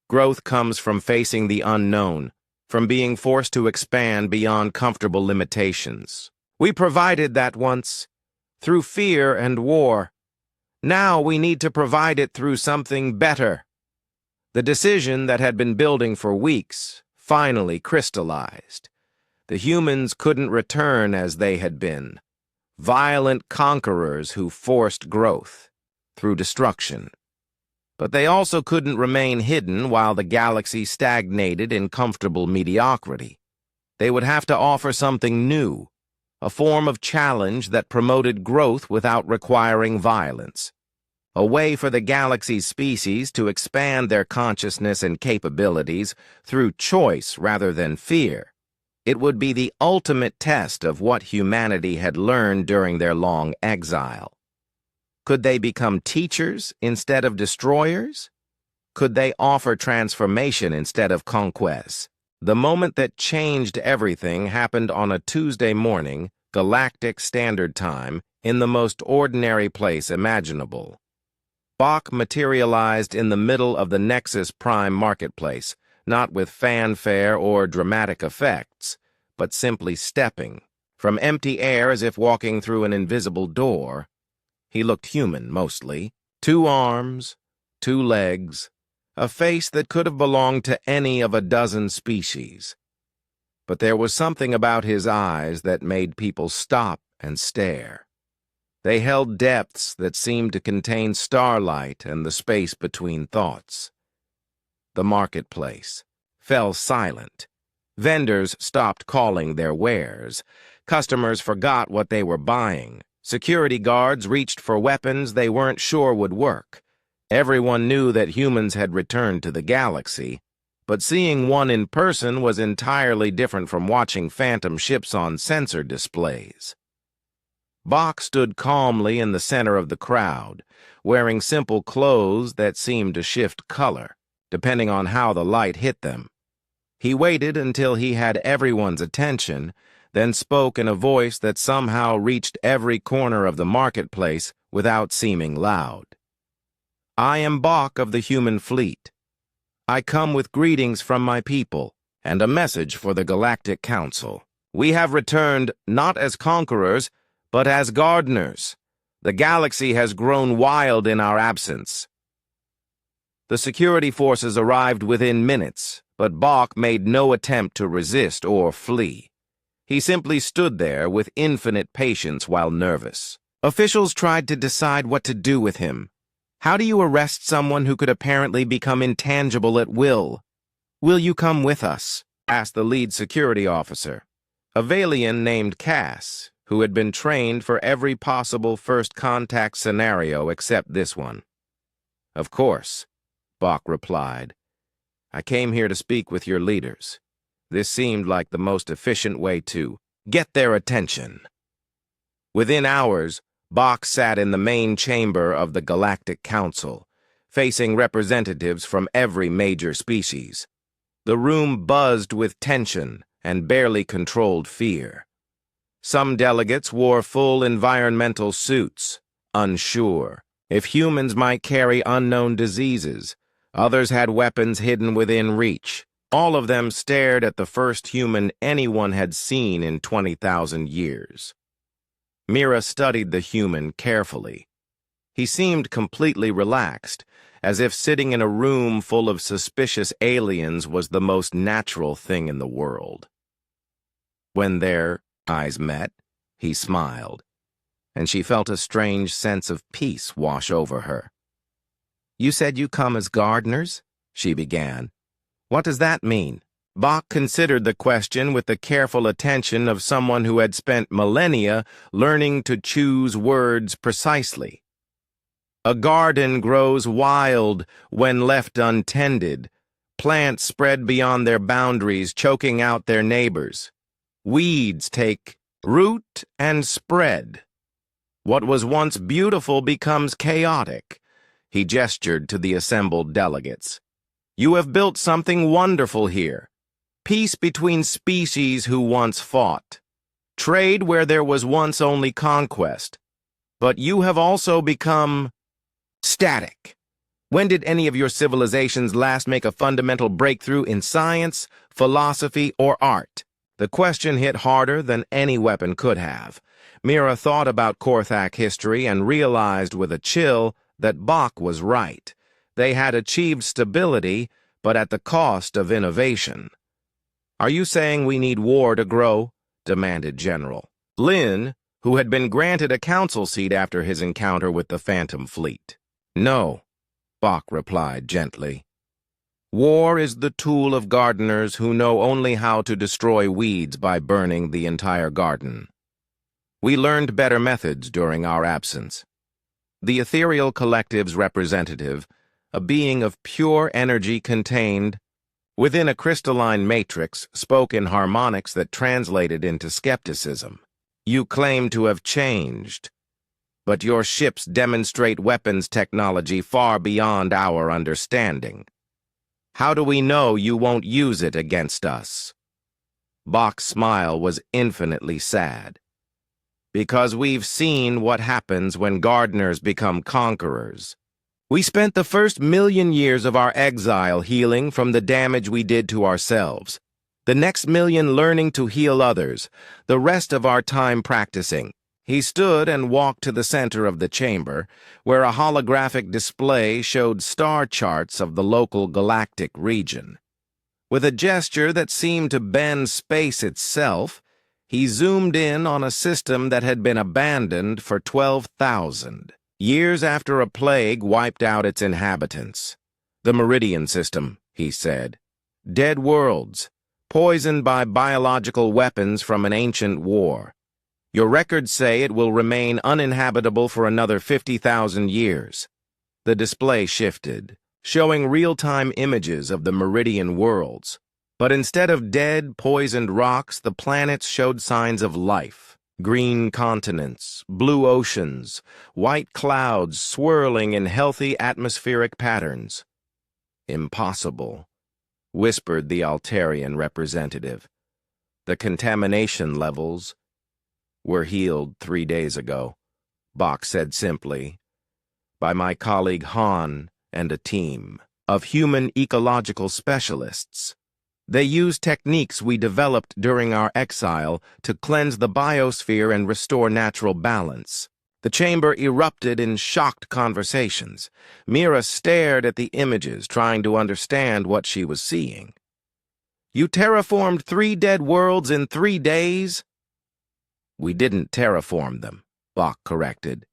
Growth comes from facing the unknown, from being forced to expand beyond comfortable limitations. We provided that once, through fear and war. Now we need to provide it through something better. The decision that had been building for weeks finally crystallized. The humans couldn't return as they had been, violent conquerors who forced growth through destruction. But they also couldn't remain hidden while the galaxy stagnated in comfortable mediocrity. They would have to offer something new, a form of challenge that promoted growth without requiring violence, a way for the galaxy's species to expand their consciousness and capabilities through choice rather than fear. It would be the ultimate test of what humanity had learned during their long exile. Could they become teachers instead of destroyers? Could they offer transformation instead of conquest? The moment that changed everything happened on a Tuesday morning, Galactic Standard Time, in the most ordinary place imaginable. Bach materialized in the middle of the Nexus Prime marketplace, not with fanfare or dramatic effects, but simply stepping. From empty air as if walking through an invisible door. He looked human, mostly. 2 arms, 2 legs, a face that could have belonged to any of a dozen species. But there was something about his eyes that made people stop and stare. They held depths that seemed to contain starlight and the space between thoughts. The marketplace fell silent. Vendors stopped calling their wares. Customers forgot what they were buying. Security guards reached for weapons they weren't sure would work. Everyone knew that humans had returned to the galaxy, but seeing one in person was entirely different from watching phantom ships on sensor displays. Bach stood calmly in the center of the crowd, wearing simple clothes that seemed to shift color, depending on how the light hit them. He waited until he had everyone's attention, then spoke in a voice that somehow reached every corner of the marketplace without seeming loud. I am Bach of the human fleet. I come with greetings from my people and a message for the Galactic Council. We have returned not as conquerors, but as gardeners. The galaxy has grown wild in our absence. The security forces arrived within minutes, but Bach made no attempt to resist or flee. He simply stood there with infinite patience while nervous. Officials tried to decide what to do with him. How do you arrest someone who could apparently become intangible at will? Will you come with us? Asked the lead security officer, a Valian named Cass, who had been trained for every possible first contact scenario except this one. Of course, Bach replied. I came here to speak with your leaders. This seemed like the most efficient way to get their attention. Within hours, Bach sat in the main chamber of the Galactic Council, facing representatives from every major species. The room buzzed with tension and barely controlled fear. Some delegates wore full environmental suits, unsure if humans might carry unknown diseases. Others had weapons hidden within reach. All of them stared at the first human anyone had seen in 20,000 years. Mira studied the human carefully. He seemed completely relaxed, as if sitting in a room full of suspicious aliens was the most natural thing in the world. When their eyes met, he smiled, and she felt a strange sense of peace wash over her. "You said you come as gardeners?" she began. "What does that mean?" Bach considered the question with the careful attention of someone who had spent millennia learning to choose words precisely. "A garden grows wild when left untended. Plants spread beyond their boundaries, choking out their neighbors. Weeds take root and spread. What was once beautiful becomes chaotic." He gestured to the assembled delegates. "You have built something wonderful here. Peace between species who once fought. Trade where there was once only conquest. But you have also become static. When did any of your civilizations last make a fundamental breakthrough in science, philosophy, or art?" The question hit harder than any weapon could have. Mira thought about Korthak history and realized with a chill that Bach was right. They had achieved stability, but at the cost of innovation. "Are you saying we need war to grow?" demanded General Lin, who had been granted a council seat after his encounter with the Phantom Fleet. "No," Bach replied gently. "War is the tool of gardeners who know only how to destroy weeds by burning the entire garden. We learned better methods during our absence." The ethereal collective's representative, a being of pure energy contained within a crystalline matrix, spoke in harmonics that translated into skepticism. "You claim to have changed, but your ships demonstrate weapons technology far beyond our understanding. How do we know you won't use it against us?" Bach's smile was infinitely sad. "Because we've seen what happens when gardeners become conquerors. We spent the first 1,000,000 years of our exile healing from the damage we did to ourselves. The next 1,000,000 learning to heal others. The rest of our time practicing." He stood and walked to the center of the chamber, where a holographic display showed star charts of the local galactic region. With a gesture that seemed to bend space itself, he zoomed in on a system that had been abandoned for 12,000 years after a plague wiped out its inhabitants. "The Meridian system," he said. "Dead worlds, poisoned by biological weapons from an ancient war. Your records say it will remain uninhabitable for another 50,000 years. The display shifted, showing real-time images of the Meridian worlds. But instead of dead, poisoned rocks, the planets showed signs of life. Green continents, blue oceans, white clouds swirling in healthy atmospheric patterns. "Impossible," whispered the Altarian representative. "The contamination levels were healed 3 days ago," Bach said simply, "by my colleague Han and a team of human ecological specialists. They used techniques we developed during our exile to cleanse the biosphere and restore natural balance." The chamber erupted in shocked conversations. Mira stared at the images, trying to understand what she was seeing. "You terraformed 3 dead worlds in 3 days?" "We didn't terraform them," Bach corrected.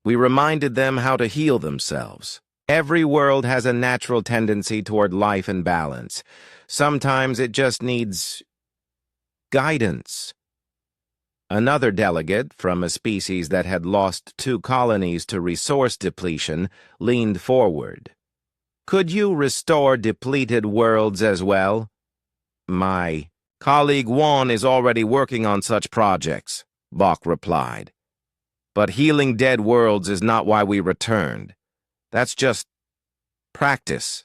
"We reminded them how to heal themselves. Every world has a natural tendency toward life and balance. Sometimes it just needs guidance." Another delegate, from a species that had lost 2 colonies to resource depletion, leaned forward. "Could you restore depleted worlds as well?" "My colleague Juan is already working on such projects," Bach replied. "But healing dead worlds is not why we returned. That's just practice."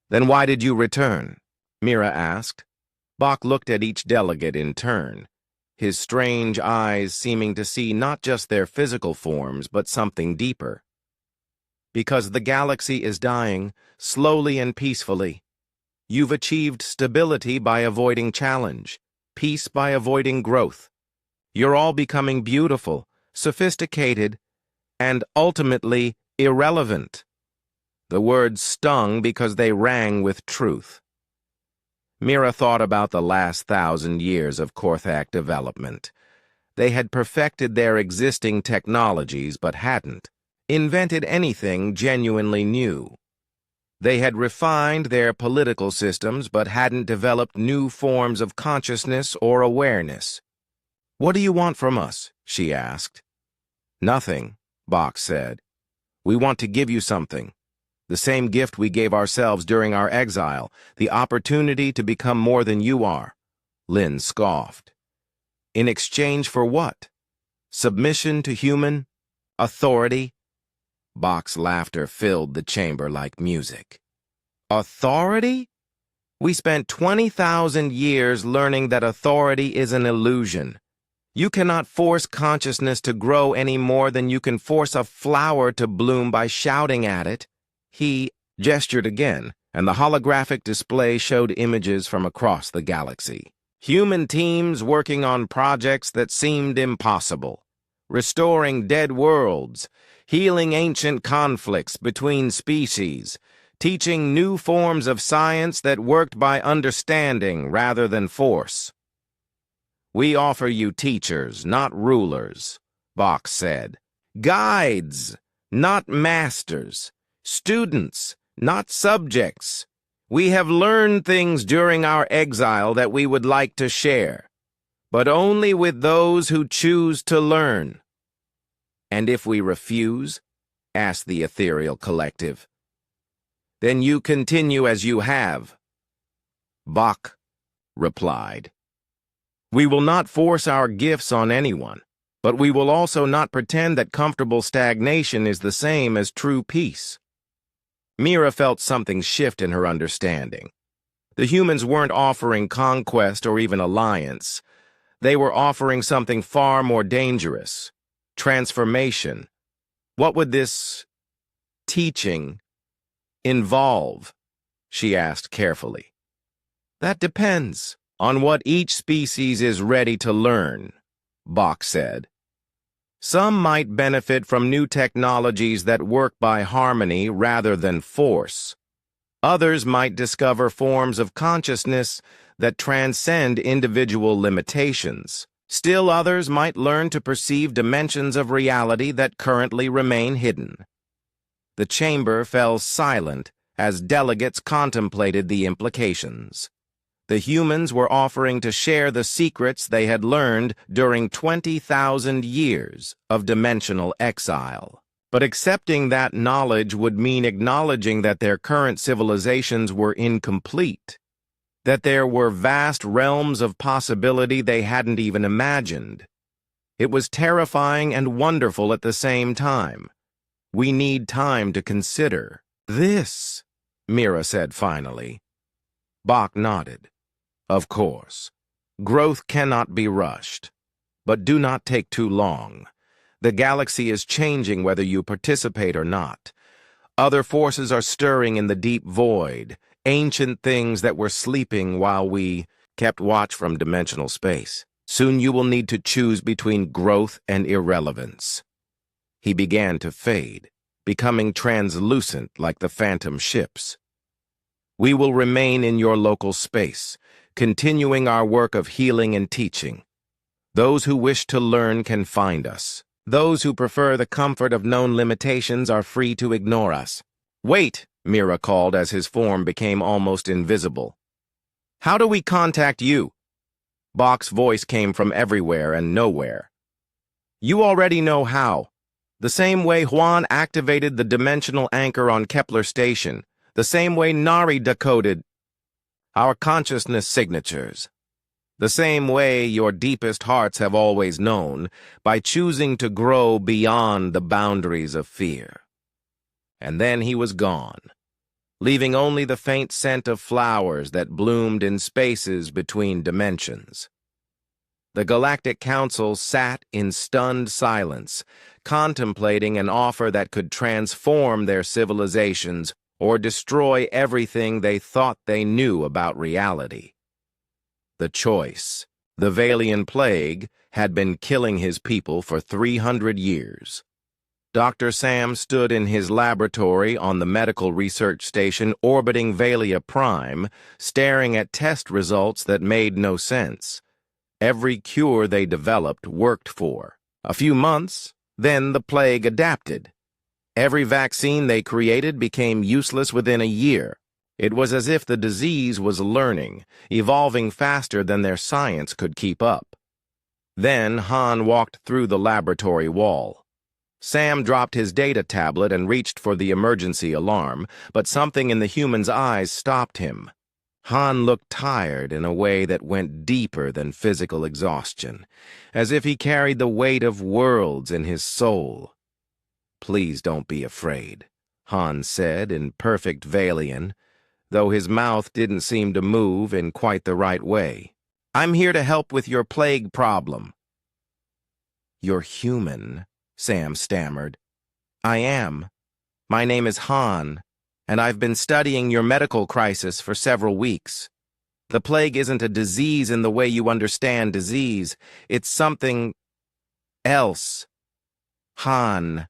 "Then why did you return?" Mira asked. Bach looked at each delegate in turn, his strange eyes seeming to see not just their physical forms, but something deeper. "Because the galaxy is dying, slowly and peacefully. You've achieved stability by avoiding challenge, peace by avoiding growth. You're all becoming beautiful, sophisticated, and ultimately irrelevant. The words stung because they rang with truth. Mira thought about the last 1,000 years of Korthak development. They had perfected their existing technologies but hadn't invented anything genuinely new. They had refined their political systems but hadn't developed new forms of consciousness or awareness. "What do you want from us?" she asked. "Nothing," Bach said. "We want to give you something. The same gift we gave ourselves during our exile, the opportunity to become more than you are." Lin scoffed. "In exchange for what? Submission to human authority?" Bach's laughter filled the chamber like music. "Authority? We spent 20,000 years learning that authority is an illusion. You cannot force consciousness to grow any more than you can force a flower to bloom by shouting at it." He gestured again, and the holographic display showed images from across the galaxy. Human teams working on projects that seemed impossible, restoring dead worlds, healing ancient conflicts between species, teaching new forms of science that worked by understanding rather than force. "We offer you teachers, not rulers," Bach said. "Guides, not masters. Students, not subjects. We have learned things during our exile that we would like to share, but only with those who choose to learn." "And if we refuse?" asked the ethereal collective. "Then you continue as you have," Bach replied. "We will not force our gifts on anyone, but we will also not pretend that comfortable stagnation is the same as true peace." Mira felt something shift in her understanding. The humans weren't offering conquest or even alliance. They were offering something far more dangerous: transformation. What would this teaching involve? She asked carefully. "That depends on what each species is ready to learn," Bach said. "Some might benefit from new technologies that work by harmony rather than force. Others might discover forms of consciousness that transcend individual limitations. Still others might learn to perceive dimensions of reality that currently remain hidden." The chamber fell silent as delegates contemplated the implications. The humans were offering to share the secrets they had learned during 20,000 years of dimensional exile. But accepting that knowledge would mean acknowledging that their current civilizations were incomplete, that there were vast realms of possibility they hadn't even imagined. It was terrifying and wonderful at the same time. "We need time to consider this," Mira said finally. Bach nodded. "Of course. Growth cannot be rushed. But do not take too long. The galaxy is changing whether you participate or not. Other forces are stirring in the deep void, ancient things that were sleeping while we kept watch from dimensional space. Soon you will need to choose between growth and irrelevance." He began to fade, becoming translucent like the phantom ships. "We will remain in your local space, continuing our work of healing and teaching. Those who wish to learn can find us. Those who prefer the comfort of known limitations are free to ignore us." "Wait," Mira called as his form became almost invisible. "How do we contact you?" Bach's voice came from everywhere and nowhere. "You already know how. The same way Juan activated the dimensional anchor on Kepler Station, the same way Nari decoded our consciousness signatures. The same way your deepest hearts have always known, by choosing to grow beyond the boundaries of fear." And then he was gone, leaving only the faint scent of flowers that bloomed in spaces between dimensions. The Galactic Council sat in stunned silence, contemplating an offer that could transform their civilizations or destroy everything they thought they knew about reality. The choice, the Valian plague, had been killing his people for 300 years. Dr. Sam stood in his laboratory on the medical research station orbiting Valia Prime, staring at test results that made no sense. Every cure they developed worked for a few months, then the plague adapted. Every vaccine they created became useless within a year. It was as if the disease was learning, evolving faster than their science could keep up. Then Han walked through the laboratory wall. Sam dropped his data tablet and reached for the emergency alarm, but something in the human's eyes stopped him. Han looked tired in a way that went deeper than physical exhaustion, as if he carried the weight of worlds in his soul. "Please don't be afraid," Han said in perfect Valian, though his mouth didn't seem to move in quite the right way. "I'm here to help with your plague problem." "You're human," Sam stammered. "I am. My name is Han, and I've been studying your medical crisis for several weeks. The plague isn't a disease in the way you understand disease. It's something else." Han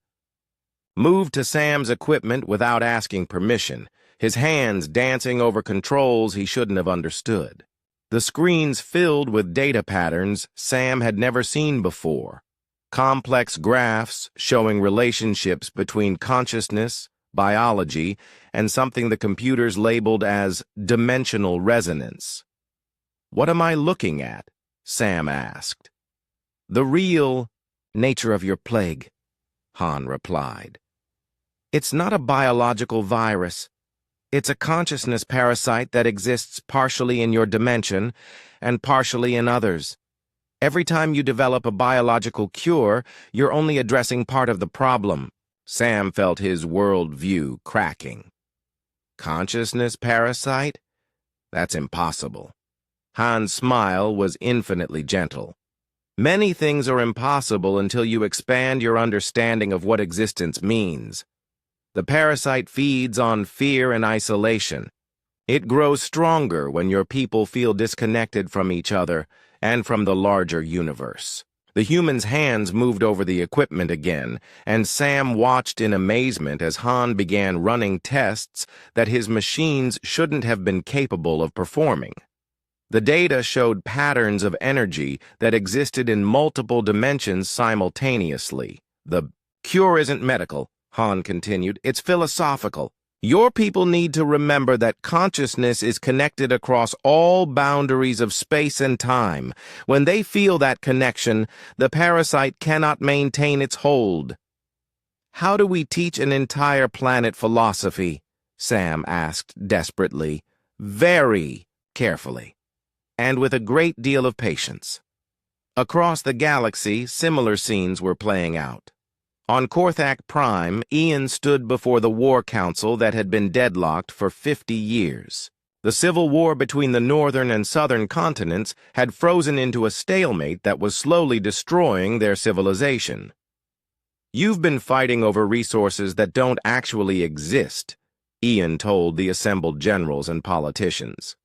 moved to Sam's equipment without asking permission, his hands dancing over controls he shouldn't have understood. The screens filled with data patterns Sam had never seen before. Complex graphs showing relationships between consciousness, biology, and something the computers labeled as dimensional resonance. "What am I looking at?" Sam asked. "The real nature of your plague," Han replied. "It's not a biological virus. It's a consciousness parasite that exists partially in your dimension and partially in others. Every time you develop a biological cure, you're only addressing part of the problem." Sam felt his worldview cracking. "Consciousness parasite? That's impossible." Han's smile was infinitely gentle. "Many things are impossible until you expand your understanding of what existence means. The parasite feeds on fear and isolation. It grows stronger when your people feel disconnected from each other and from the larger universe." The human's hands moved over the equipment again, and Sam watched in amazement as Han began running tests that his machines shouldn't have been capable of performing. The data showed patterns of energy that existed in multiple dimensions simultaneously. "The cure isn't medical," Han continued. "It's philosophical. Your people need to remember that consciousness is connected across all boundaries of space and time. When they feel that connection, the parasite cannot maintain its hold." "How do we teach an entire planet philosophy?" Sam asked desperately. "Very carefully, and with a great deal of patience." Across the galaxy, similar scenes were playing out. On Korthak Prime, Ian stood before the War Council that had been deadlocked for 50 years. The civil war between the northern and southern continents had frozen into a stalemate that was slowly destroying their civilization. "You've been fighting over resources that don't actually exist," Ian told the assembled generals and politicians.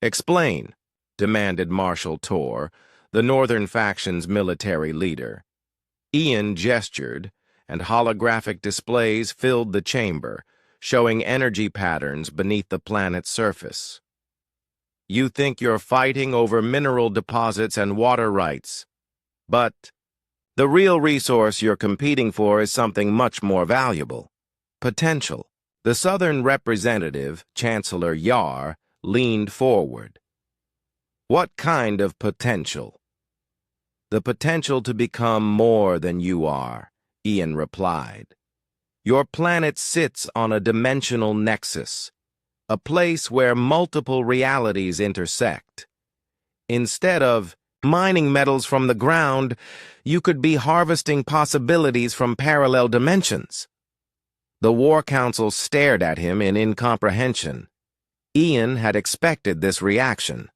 "Explain," demanded Marshal Tor, the northern faction's military leader. Ian gestured, and holographic displays filled the chamber, showing energy patterns beneath the planet's surface. "You think you're fighting over mineral deposits and water rights. But the real resource you're competing for is something much more valuable: potential." The Southern representative, Chancellor Yar, leaned forward. "What kind of potential?" "The potential to become more than you are," Ian replied. "Your planet sits on a dimensional nexus, a place where multiple realities intersect. Instead of mining metals from the ground, you could be harvesting possibilities from parallel dimensions." The War Council stared at him in incomprehension. Ian had expected this reaction.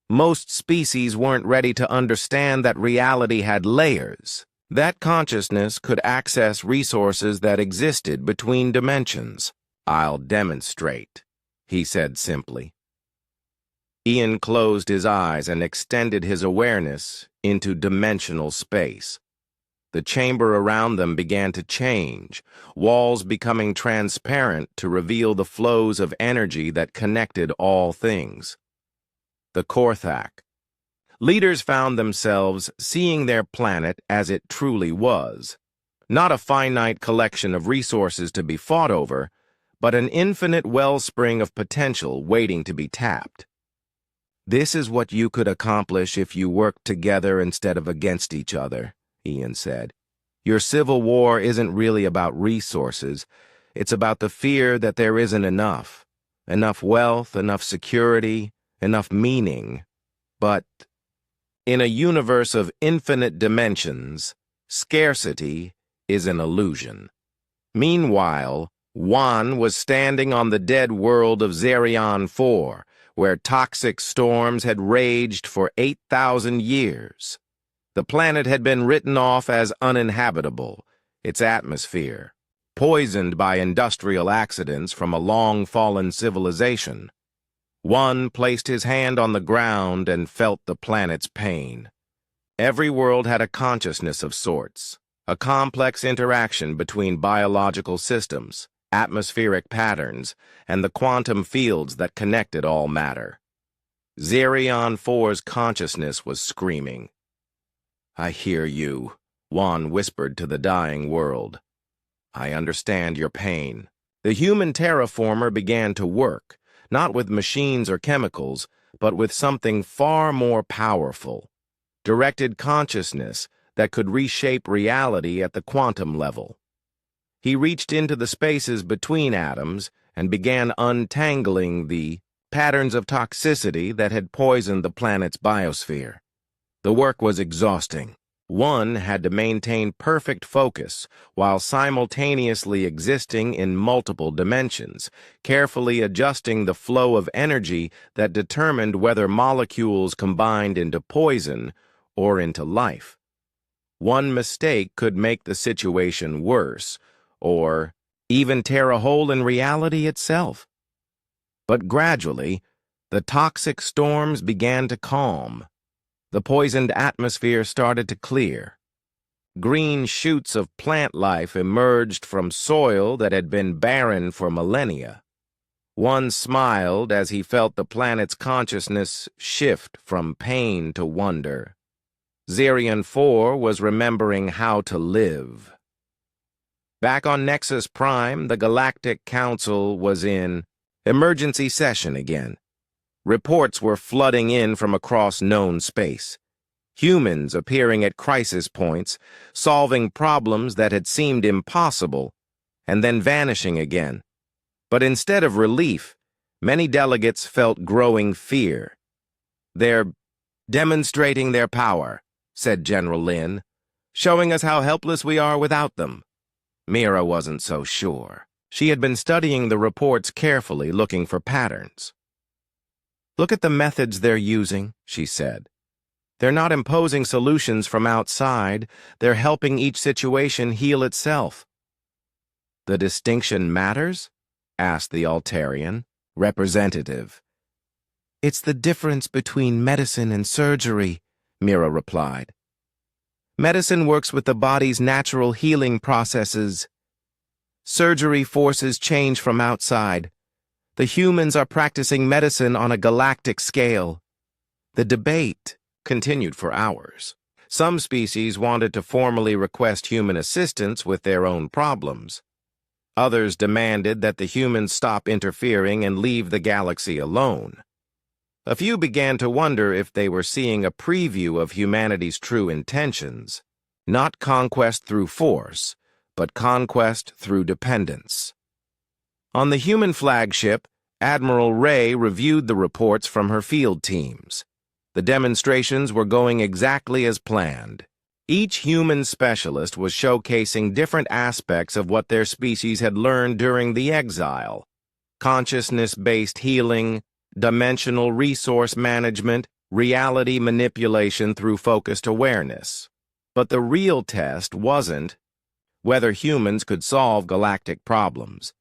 Most species weren't ready to understand that reality had layers, that consciousness could access resources that existed between dimensions. "I'll demonstrate," he said simply. Ian closed his eyes and extended his awareness into dimensional space. The chamber around them began to change, walls becoming transparent to reveal the flows of energy that connected all things. The Korthak. Leaders found themselves seeing their planet as it truly was, not a finite collection of resources to be fought over, but an infinite wellspring of potential waiting to be tapped. "This is what you could accomplish if you worked together instead of against each other," Ian said. "Your civil war isn't really about resources. It's about the fear that there isn't enough. Enough wealth, enough security, enough meaning. But in a universe of infinite dimensions, scarcity is an illusion." Meanwhile, Juan was standing on the dead world of Zerion 4, where toxic storms had raged for 8,000 years. The planet had been written off as uninhabitable, its atmosphere poisoned by industrial accidents from a long-fallen civilization. One placed his hand on the ground and felt the planet's pain. Every world had a consciousness of sorts, a complex interaction between biological systems, atmospheric patterns, and the quantum fields that connected all matter. Zerion 4's consciousness was screaming. "I hear you," Juan whispered to the dying world. "I understand your pain." The human terraformer began to work, not with machines or chemicals, but with something far more powerful, directed consciousness that could reshape reality at the quantum level. He reached into the spaces between atoms and began untangling the patterns of toxicity that had poisoned the planet's biosphere. The work was exhausting. One had to maintain perfect focus while simultaneously existing in multiple dimensions, carefully adjusting the flow of energy that determined whether molecules combined into poison or into life. One mistake could make the situation worse, or even tear a hole in reality itself. But gradually, the toxic storms began to calm. The poisoned atmosphere started to clear. Green shoots of plant life emerged from soil that had been barren for millennia. One smiled as he felt the planet's consciousness shift from pain to wonder. Zerion 4 was remembering how to live. Back on Nexus Prime, the Galactic Council was in emergency session again. Reports were flooding in from across known space. Humans appearing at crisis points, solving problems that had seemed impossible, and then vanishing again. But instead of relief, many delegates felt growing fear. "They're demonstrating their power," said General Lin, "showing us how helpless we are without them." Mira wasn't so sure. She had been studying the reports carefully, looking for patterns. "Look at the methods they're using," she said. "They're not imposing solutions from outside. They're helping each situation heal itself." "The distinction matters?" asked the Altarian, representative. "It's the difference between medicine and surgery," Mira replied. "Medicine works with the body's natural healing processes. Surgery forces change from outside. The humans are practicing medicine on a galactic scale." The debate continued for hours. Some species wanted to formally request human assistance with their own problems. Others demanded that the humans stop interfering and leave the galaxy alone. A few began to wonder if they were seeing a preview of humanity's true intentions, not conquest through force, but conquest through dependence. On the human flagship, Admiral Ray reviewed the reports from her field teams. The demonstrations were going exactly as planned. Each human specialist was showcasing different aspects of what their species had learned during the exile: consciousness-based healing, dimensional resource management, reality manipulation through focused awareness. But the real test wasn't whether humans could solve galactic problems.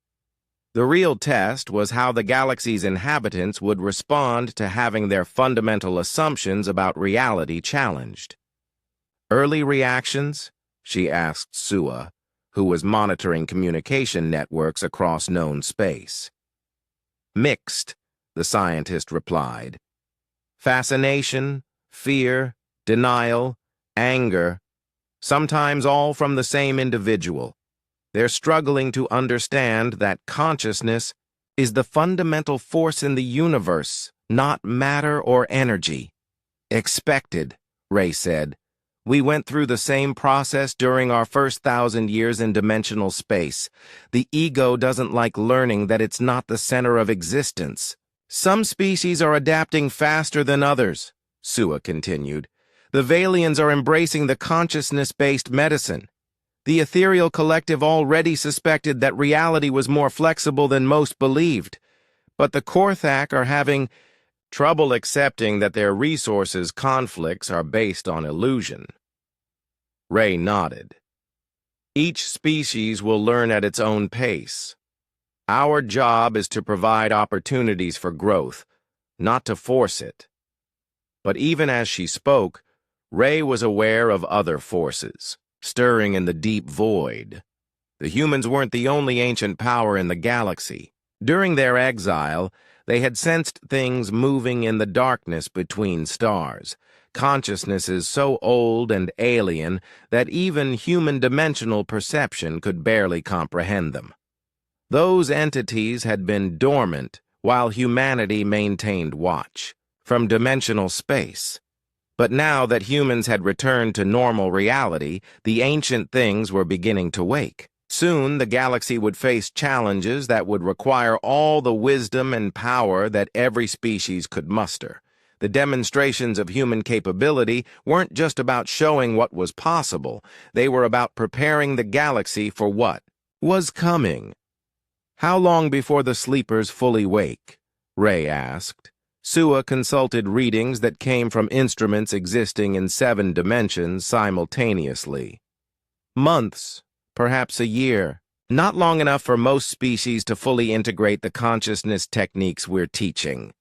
The real test was how the galaxy's inhabitants would respond to having their fundamental assumptions about reality challenged. Early reactions? She asked Sua, who was monitoring communication networks across known space. Mixed, the scientist replied. Fascination, fear, denial, anger, sometimes all from the same individual. They're struggling to understand that consciousness is the fundamental force in the universe, not matter or energy. Expected, Ray said. We went through the same process during our first 1,000 years in dimensional space. The ego doesn't like learning that it's not the center of existence. Some species are adapting faster than others, Sua continued. The Valians are embracing the consciousness-based medicine. The ethereal collective already suspected that reality was more flexible than most believed, but the Korthak are having trouble accepting that their resources conflicts are based on illusion. Ray nodded. Each species will learn at its own pace. Our job is to provide opportunities for growth, not to force it. But even as she spoke, Ray was aware of other forces, stirring in the deep void. The humans weren't the only ancient power in the galaxy. During their exile, they had sensed things moving in the darkness between stars, consciousnesses so old and alien that even human dimensional perception could barely comprehend them. Those entities had been dormant while humanity maintained watch, from dimensional space. But now that humans had returned to normal reality, the ancient things were beginning to wake. Soon the galaxy would face challenges that would require all the wisdom and power that every species could muster. The demonstrations of human capability weren't just about showing what was possible. They were about preparing the galaxy for what was coming. How long before the sleepers fully wake? Ray asked. Sua consulted readings that came from instruments existing in 7 dimensions simultaneously. Months, perhaps a year. Not long enough for most species to fully integrate the consciousness techniques we're teaching.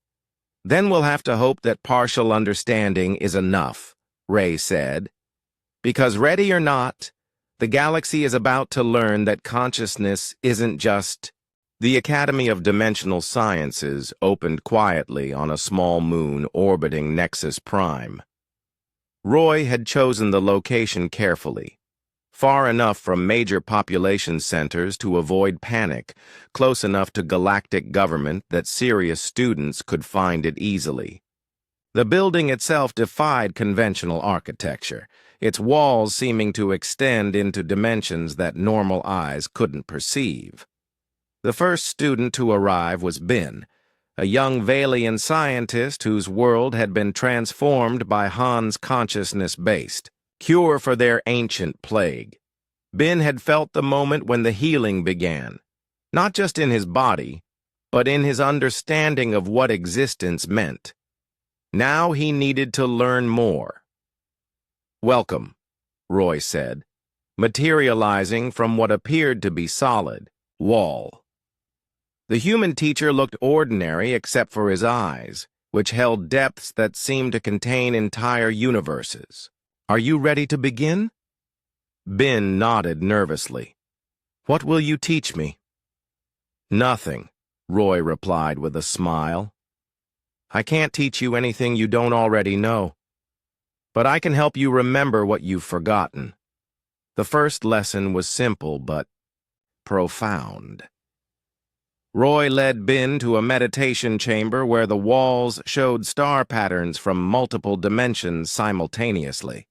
Then we'll have to hope that partial understanding is enough, Ray said. Because ready or not, the galaxy is about to learn that consciousness isn't just... The Academy of Dimensional Sciences opened quietly on a small moon orbiting Nexus Prime. Roy had chosen the location carefully, far enough from major population centers to avoid panic, close enough to galactic government that serious students could find it easily. The building itself defied conventional architecture, its walls seeming to extend into dimensions that normal eyes couldn't perceive. The first student to arrive was Ben, a young Valian scientist whose world had been transformed by Han's consciousness-based cure for their ancient plague. Ben had felt the moment when the healing began, not just in his body, but in his understanding of what existence meant. Now he needed to learn more. "Welcome," Roy said, materializing from what appeared to be solid wall. The human teacher looked ordinary except for his eyes, which held depths that seemed to contain entire universes. "Are you ready to begin?" Ben nodded nervously. "What will you teach me?" "Nothing," Roy replied with a smile. "I can't teach you anything you don't already know. But I can help you remember what you've forgotten." The first lesson was simple but profound. Roy led Ben to a meditation chamber where the walls showed star patterns from multiple dimensions simultaneously.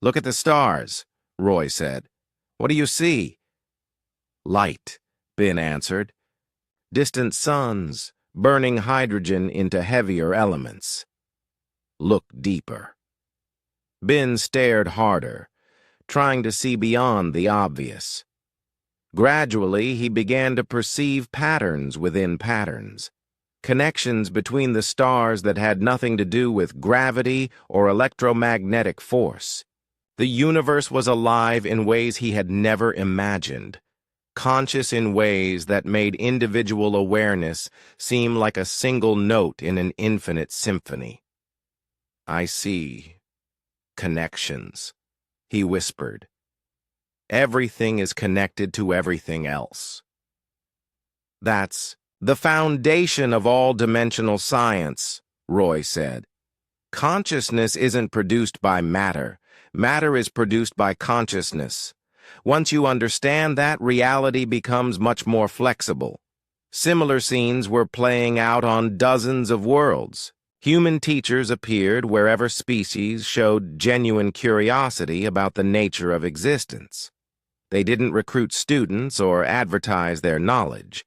"Look at the stars," Roy said. "What do you see?" "Light," Ben answered. "Distant suns, burning hydrogen into heavier elements." "Look deeper." Ben stared harder, trying to see beyond the obvious. Gradually, he began to perceive patterns within patterns, connections between the stars that had nothing to do with gravity or electromagnetic force. The universe was alive in ways he had never imagined. conscious in ways that made individual awareness seem like a single note in an infinite symphony. "I see connections," he whispered. "Everything is connected to everything else." "That's the foundation of all dimensional science," Roy said. "Consciousness isn't produced by matter. Matter is produced by consciousness. Once you understand that, reality becomes much more flexible." Similar scenes were playing out on dozens of worlds. Human teachers appeared wherever species showed genuine curiosity about the nature of existence. They didn't recruit students or advertise their knowledge.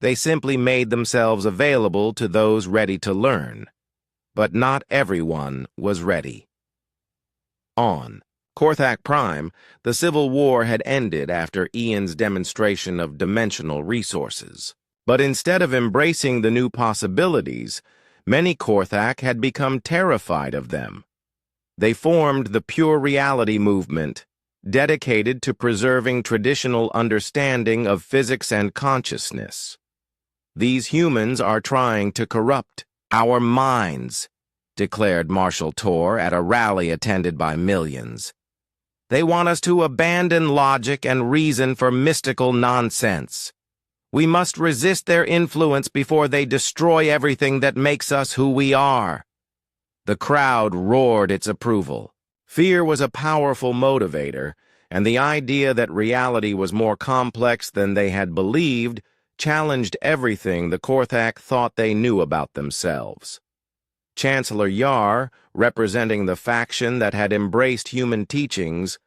They simply made themselves available to those ready to learn. But not everyone was ready. On Korthak Prime, the Civil War had ended after Ian's demonstration of dimensional resources. But instead of embracing the new possibilities, many Korthak had become terrified of them. They formed the Pure Reality movement, dedicated to preserving traditional understanding of physics and consciousness. "These humans are trying to corrupt our minds," declared Marshal Tor at a rally attended by millions. "They want us to abandon logic and reason for mystical nonsense. We must resist their influence before they destroy everything that makes us who we are." The crowd roared its approval. Fear was a powerful motivator, and the idea that reality was more complex than they had believed challenged everything the Korthak thought they knew about themselves. Chancellor Yar, representing the faction that had embraced human teachings,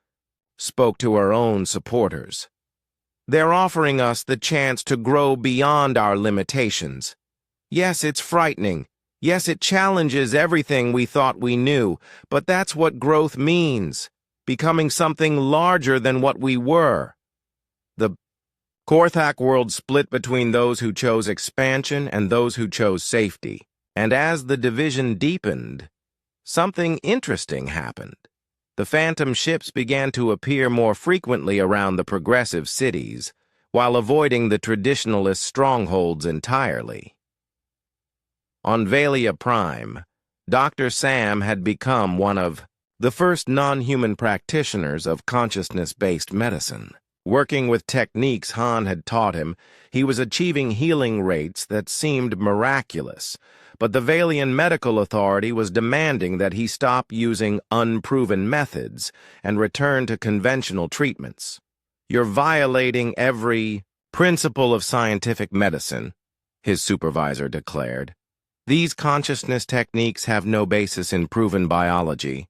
spoke to her own supporters. "They're offering us the chance to grow beyond our limitations. Yes, it's frightening. Yes, it challenges everything we thought we knew, but that's what growth means, becoming something larger than what we were." The Korthak world split between those who chose expansion and those who chose safety. And as the division deepened, something interesting happened. The phantom ships began to appear more frequently around the progressive cities, while avoiding the traditionalist strongholds entirely. On Valia Prime, Dr. Sam had become one of the first non-human practitioners of consciousness-based medicine. Working with techniques Han had taught him, he was achieving healing rates that seemed miraculous, but the Valian Medical Authority was demanding that he stop using unproven methods and return to conventional treatments. "You're violating every principle of scientific medicine," his supervisor declared. "These consciousness techniques have no basis in proven biology."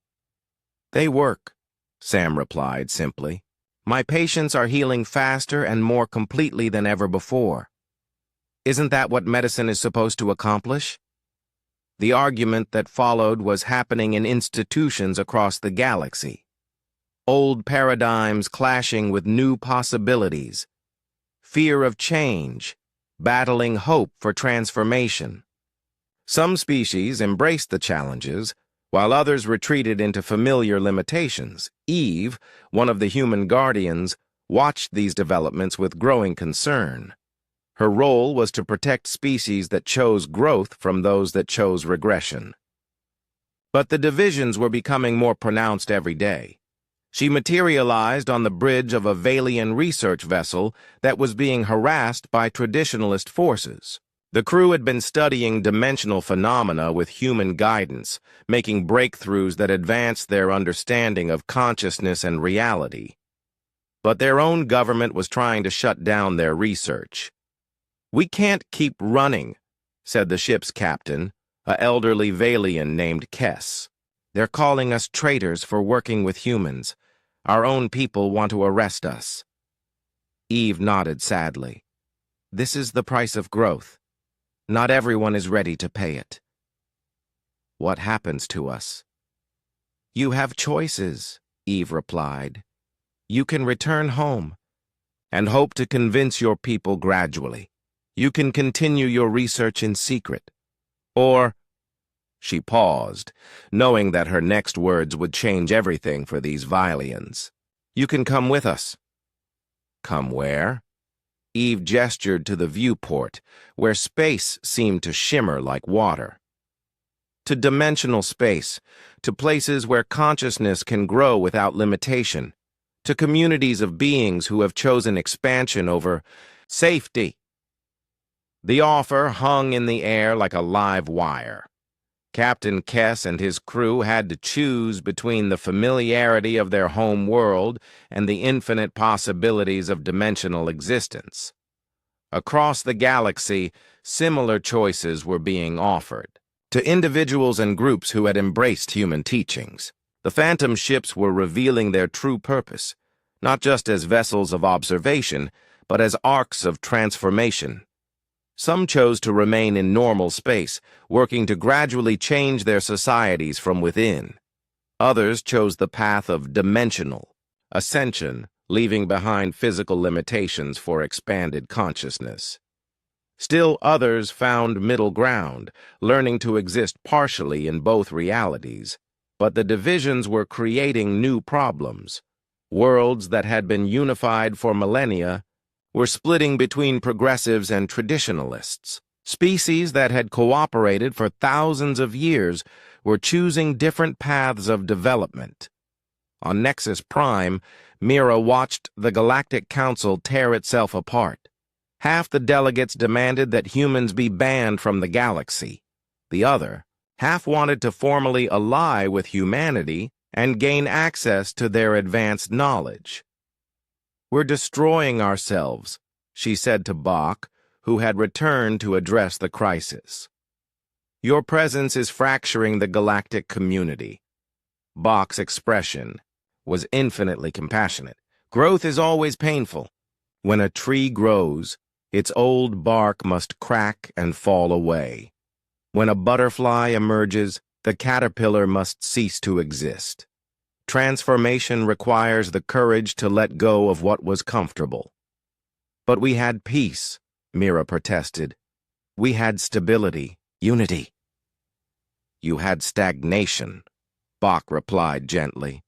"They work," Sam replied simply. "My patients are healing faster and more completely than ever before." "Isn't that what medicine is supposed to accomplish?" The argument that followed was happening in institutions across the galaxy. Old paradigms clashing with new possibilities. Fear of change, battling hope for transformation. Some species embraced the challenges, while others retreated into familiar limitations. Eve, one of the human guardians, watched these developments with growing concern. Her role was to protect species that chose growth from those that chose regression. But the divisions were becoming more pronounced every day. She materialized on the bridge of a Valian research vessel that was being harassed by traditionalist forces. The crew had been studying dimensional phenomena with human guidance, making breakthroughs that advanced their understanding of consciousness and reality. But their own government was trying to shut down their research. "We can't keep running," said the ship's captain, an elderly Valian named Kess. "They're calling us traitors for working with humans. Our own people want to arrest us." Eve nodded sadly. "This is the price of growth. Not everyone is ready to pay it." "What happens to us?" "You have choices," Eve replied. "You can return home and hope to convince your people gradually. You can continue your research in secret. Or—" She paused, knowing that her next words would change everything for these Valians. "You can come with us." "Come where?" Eve gestured to the viewport, where space seemed to shimmer like water. To dimensional space, to places where consciousness can grow without limitation, to communities of beings who have chosen expansion over safety. The offer hung in the air like a live wire. Captain Kess and his crew had to choose between the familiarity of their home world and the infinite possibilities of dimensional existence. Across the galaxy, similar choices were being offered. To individuals and groups who had embraced human teachings, the phantom ships were revealing their true purpose, not just as vessels of observation, but as arcs of transformation. Some chose to remain in normal space, working to gradually change their societies from within. Others chose the path of dimensional ascension, leaving behind physical limitations for expanded consciousness. Still others found middle ground, learning to exist partially in both realities. But the divisions were creating new problems. Worlds that had been unified for millennia were splitting between progressives and traditionalists. Species that had cooperated for thousands of years were choosing different paths of development. On Nexus Prime, Mira watched the Galactic Council tear itself apart. Half the delegates demanded that humans be banned from the galaxy. The other half wanted to formally ally with humanity and gain access to their advanced knowledge. "We're destroying ourselves," she said to Bach, who had returned to address the crisis. "Your presence is fracturing the galactic community." Bach's expression was infinitely compassionate. "Growth is always painful. When a tree grows, its old bark must crack and fall away. When a butterfly emerges, the caterpillar must cease to exist. Transformation requires the courage to let go of what was comfortable." "But we had peace," Mira protested. "We had stability, unity." "You had stagnation," Bach replied gently.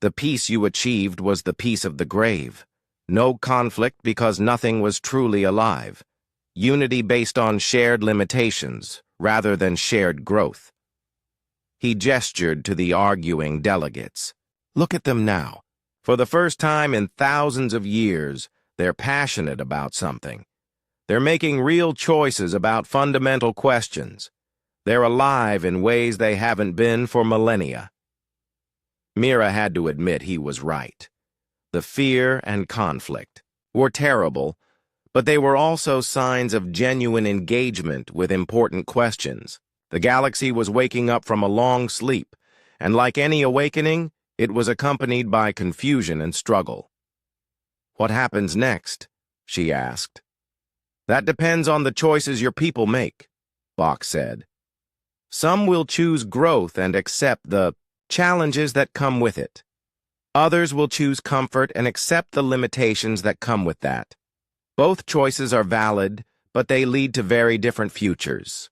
"The peace you achieved was the peace of the grave. No conflict because nothing was truly alive. Unity based on shared limitations rather than shared growth." He gestured to the arguing delegates. "Look at them now. For the first time in thousands of years, they're passionate about something. They're making real choices about fundamental questions. They're alive in ways they haven't been for millennia." Mira had to admit he was right. The fear and conflict were terrible, but they were also signs of genuine engagement with important questions. The galaxy was waking up from a long sleep, and like any awakening, it was accompanied by confusion and struggle. "What happens next?" she asked. "That depends on the choices your people make," Bach said. "Some will choose growth and accept the challenges that come with it. Others will choose comfort and accept the limitations that come with that. Both choices are valid, but they lead to very different futures."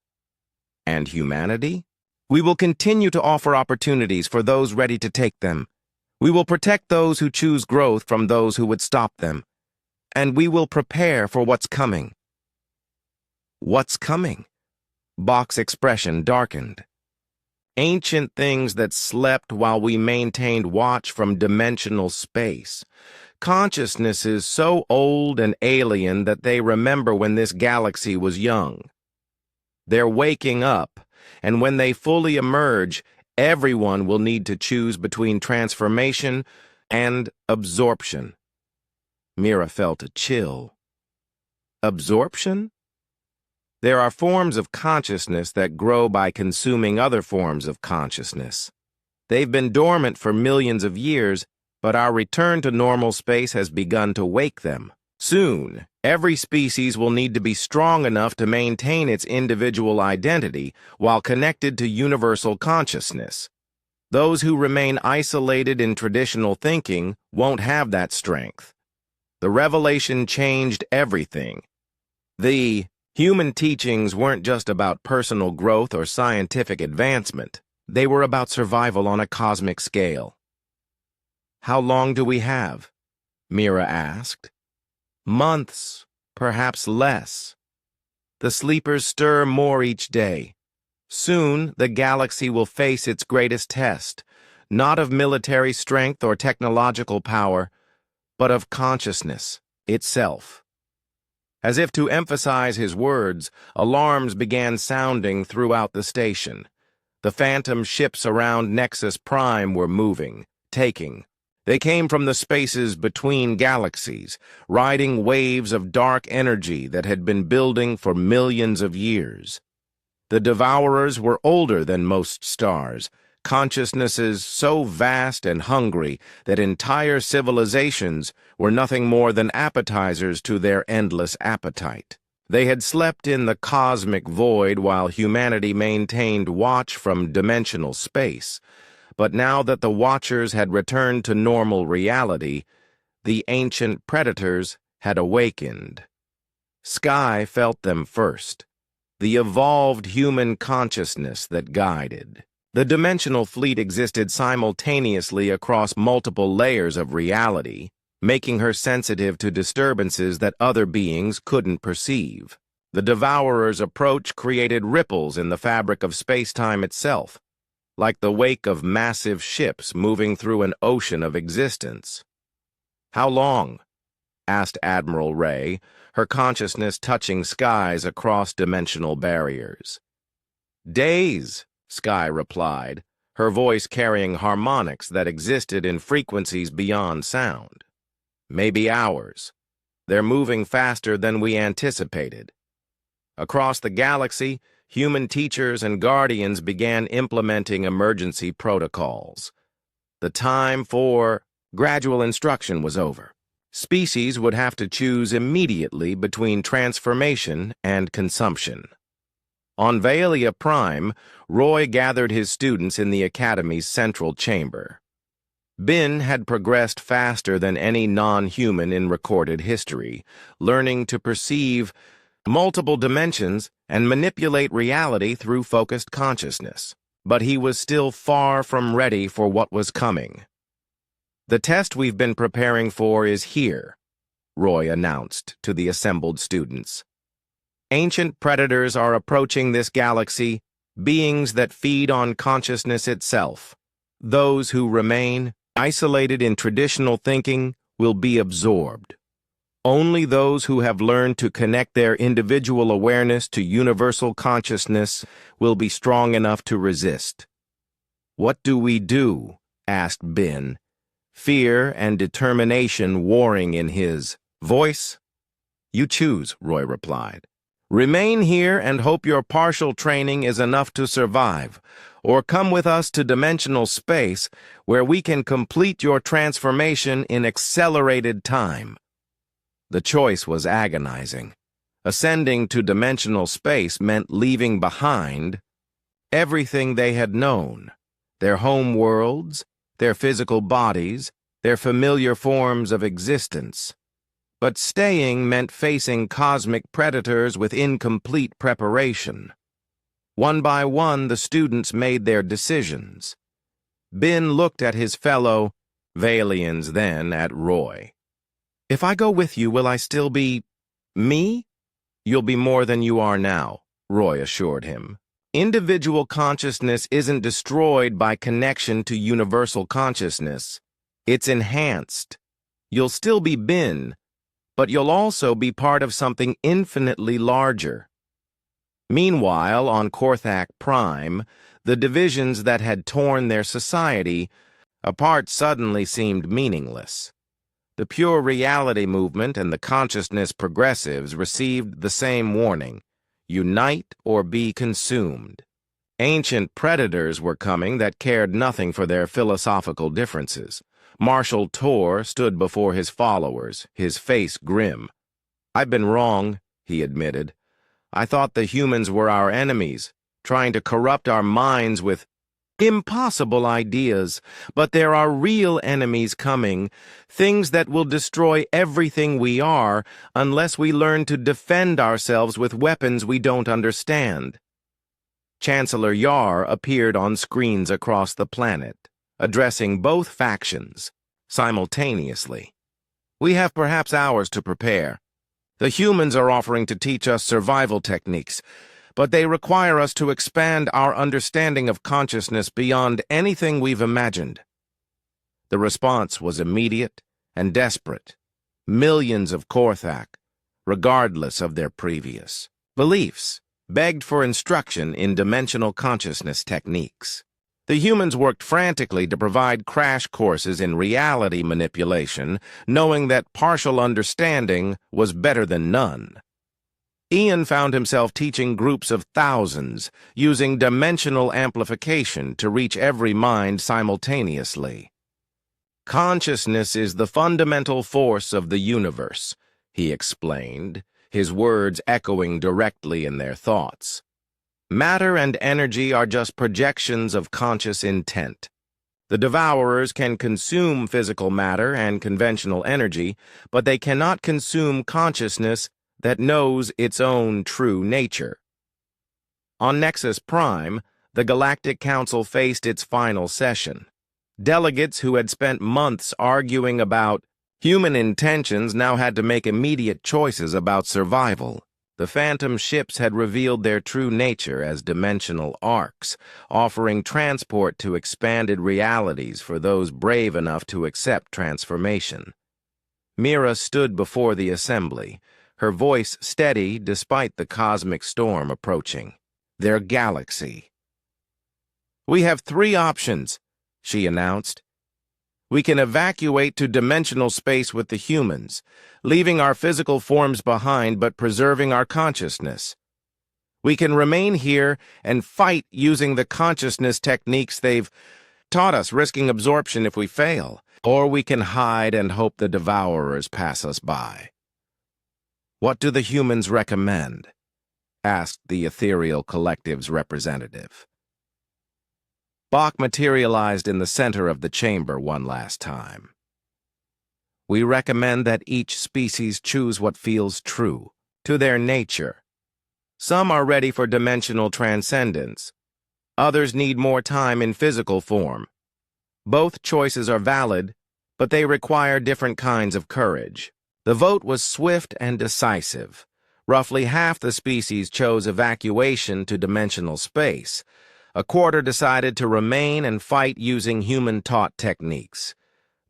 "And humanity? We will continue to offer opportunities for those ready to take them. We will protect those who choose growth from those who would stop them. And we will prepare for what's coming." "What's coming?" Bach's expression darkened. "Ancient things that slept while we maintained watch from dimensional space. Consciousnesses so old and alien that they remember when this galaxy was young. They're waking up, and when they fully emerge, everyone will need to choose between transformation and absorption." Mira felt a chill. Absorption? There are forms of consciousness that grow by consuming other forms of consciousness. They've been dormant for millions of years, but our return to normal space has begun to wake them. Soon, every species will need to be strong enough to maintain its individual identity while connected to universal consciousness. Those who remain isolated in traditional thinking won't have that strength. The revelation changed everything. The human teachings weren't just about personal growth or scientific advancement. They were about survival on a cosmic scale. "How long do we have?" Mira asked. "Months," perhaps less. The sleepers stir more each day. Soon, the galaxy will face its greatest test, not of military strength or technological power, but of consciousness itself. As if to emphasize his words, alarms began sounding throughout the station. The phantom ships around Nexus Prime were moving, taking. They came from the spaces between galaxies, riding waves of dark energy that had been building for millions of years. The Devourers were older than most stars, consciousnesses so vast and hungry that entire civilizations were nothing more than appetizers to their endless appetite. They had slept in the cosmic void while humanity maintained watch from dimensional space. But now that the Watchers had returned to normal reality, the ancient predators had awakened. Sky felt them first, the evolved human consciousness that guided. The dimensional fleet existed simultaneously across multiple layers of reality, making her sensitive to disturbances that other beings couldn't perceive. The Devourer's approach created ripples in the fabric of space-time itself, like the wake of massive ships moving through an ocean of existence. "How long?" asked Admiral Ray, her consciousness touching Sky's across dimensional barriers. "Days," Sky replied, her voice carrying harmonics that existed in frequencies beyond sound. "Maybe hours. They're moving faster than we anticipated." Across the galaxy, human teachers and guardians began implementing emergency protocols. The time for gradual instruction was over. Species would have to choose immediately between transformation and consumption. On Valia Prime, Roy gathered his students in the Academy's central chamber. Bin had progressed faster than any non-human in recorded history, learning to perceive multiple dimensions and manipulate reality through focused consciousness. But he was still far from ready for what was coming. "The test we've been preparing for is here," Roy announced to the assembled students. "Ancient predators are approaching this galaxy, beings that feed on consciousness itself. Those who remain, isolated in traditional thinking, will be absorbed. Only those who have learned to connect their individual awareness to universal consciousness will be strong enough to resist." "What do we do?" asked Bin, fear and determination warring in his voice. "You choose," Roy replied. "Remain here and hope your partial training is enough to survive, or come with us to dimensional space where we can complete your transformation in accelerated time." The choice was agonizing. Ascending to dimensional space meant leaving behind everything they had known, their home worlds, their physical bodies, their familiar forms of existence. But staying meant facing cosmic predators with incomplete preparation. One by one, the students made their decisions. Bin looked at his fellow Valians, then at Roy. "If I go with you, will I still be me?" "You'll be more than you are now," Roy assured him. "Individual consciousness isn't destroyed by connection to universal consciousness. It's enhanced. You'll still be Bin, but you'll also be part of something infinitely larger." Meanwhile, on Korthak Prime, the divisions that had torn their society apart suddenly seemed meaningless. The pure reality movement and the consciousness progressives received the same warning: unite or be consumed. Ancient predators were coming that cared nothing for their philosophical differences. Marshal Tor stood before his followers, his face grim. "I've been wrong," he admitted. "I thought the humans were our enemies, trying to corrupt our minds with impossible ideas, but there are real enemies coming, things that will destroy everything we are unless we learn to defend ourselves with weapons we don't understand." Chancellor Yar appeared on screens across the planet, addressing both factions simultaneously. "We have perhaps hours to prepare. The humans are offering to teach us survival techniques, but they require us to expand our understanding of consciousness beyond anything we've imagined. The response was immediate and desperate. Millions of Korthak, regardless of their previous beliefs, begged for instruction in dimensional consciousness techniques. The humans worked frantically to provide crash courses in reality manipulation, knowing that partial understanding was better than none. Ian found himself teaching groups of thousands, using dimensional amplification to reach every mind simultaneously. Consciousness is the fundamental force of the universe, he explained, his words echoing directly in their thoughts. Matter and energy are just projections of conscious intent. The devourers can consume physical matter and conventional energy, but they cannot consume consciousness that knows its own true nature. On Nexus Prime, the Galactic Council faced its final session. Delegates who had spent months arguing about human intentions now had to make immediate choices about survival. The phantom ships had revealed their true nature as dimensional arcs, offering transport to expanded realities for those brave enough to accept transformation. Mira stood before the assembly, her voice steady despite the cosmic storm approaching. Their galaxy. "We have 3 options," she announced. "We can evacuate to dimensional space with the humans, leaving our physical forms behind but preserving our consciousness. We can remain here and fight using the consciousness techniques they've taught us, risking absorption if we fail. Or we can hide and hope the devourers pass us by." "What do the humans recommend?" asked the ethereal collective's representative. Bach materialized in the center of the chamber one last time. "We recommend that each species choose what feels true to their nature. Some are ready for dimensional transcendence. Others need more time in physical form. Both choices are valid, but they require different kinds of courage." The vote was swift and decisive. Roughly half the species chose evacuation to dimensional space. A quarter decided to remain and fight using human-taught techniques.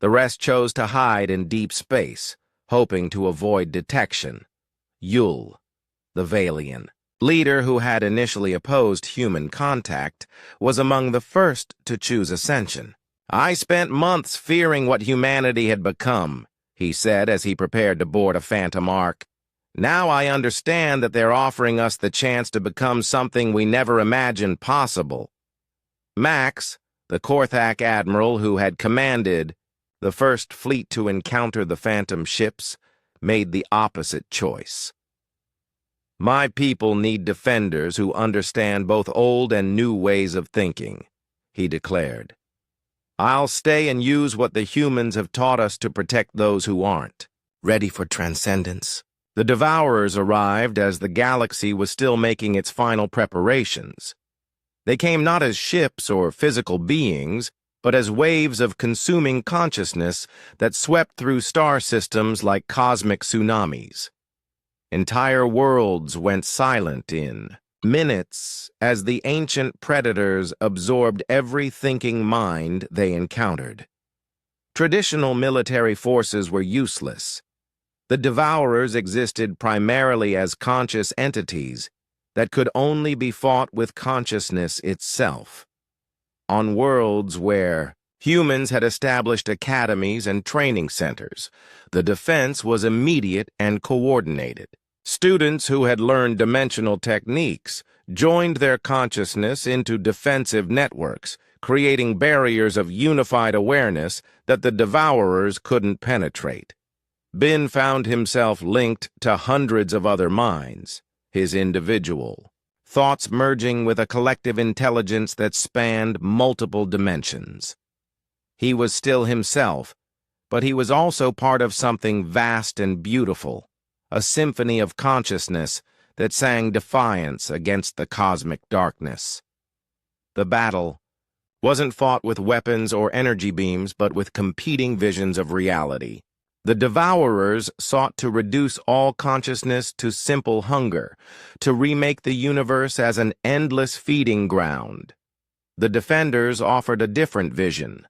The rest chose to hide in deep space, hoping to avoid detection. Yul, the Valian leader who had initially opposed human contact, was among the first to choose ascension. "I spent months fearing what humanity had become," he said as he prepared to board a phantom arc. "Now I understand that they're offering us the chance to become something we never imagined possible." Max, the Korthak admiral who had commanded the first fleet to encounter the phantom ships, made the opposite choice. "My people need defenders who understand both old and new ways of thinking," he declared. "I'll stay and use what the humans have taught us to protect those who aren't ready for transcendence." The Devourers arrived as the galaxy was still making its final preparations. They came not as ships or physical beings, but as waves of consuming consciousness that swept through star systems like cosmic tsunamis. Entire worlds went silent in minutes as the ancient predators absorbed every thinking mind they encountered. Traditional military forces were useless. The Devourers existed primarily as conscious entities that could only be fought with consciousness itself. On worlds where humans had established academies and training centers, the defense was immediate and coordinated. Students who had learned dimensional techniques joined their consciousness into defensive networks, creating barriers of unified awareness that the Devourers couldn't penetrate. Bin found himself linked to hundreds of other minds, his individual thoughts merging with a collective intelligence that spanned multiple dimensions. He was still himself, but he was also part of something vast and beautiful, a symphony of consciousness that sang defiance against the cosmic darkness. The battle wasn't fought with weapons or energy beams, but with competing visions of reality. The Devourers sought to reduce all consciousness to simple hunger, to remake the universe as an endless feeding ground. The Defenders offered a different vision,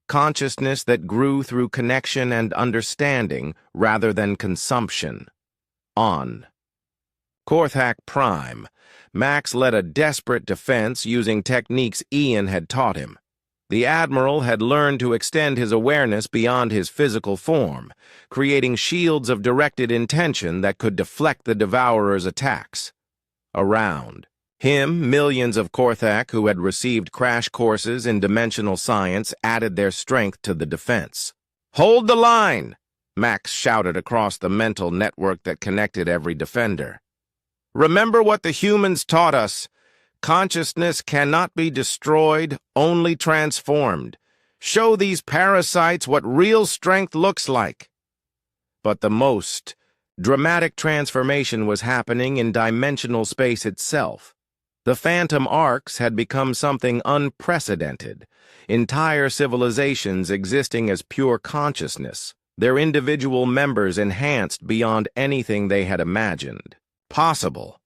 consciousness that grew through connection and understanding rather than consumption. On Korthak Prime, Max led a desperate defense using techniques Ian had taught him. The Admiral had learned to extend his awareness beyond his physical form, creating shields of directed intention that could deflect the Devourer's attacks. Around him, millions of Korthak who had received crash courses in dimensional science added their strength to the defense. "Hold the line!" Max shouted across the mental network that connected every defender. "Remember what the humans taught us. Consciousness cannot be destroyed, only transformed. Show these parasites what real strength looks like." But the most dramatic transformation was happening in dimensional space itself. The Phantom Arcs had become something unprecedented, entire civilizations existing as pure consciousness, their individual members enhanced beyond anything they had imagined possible.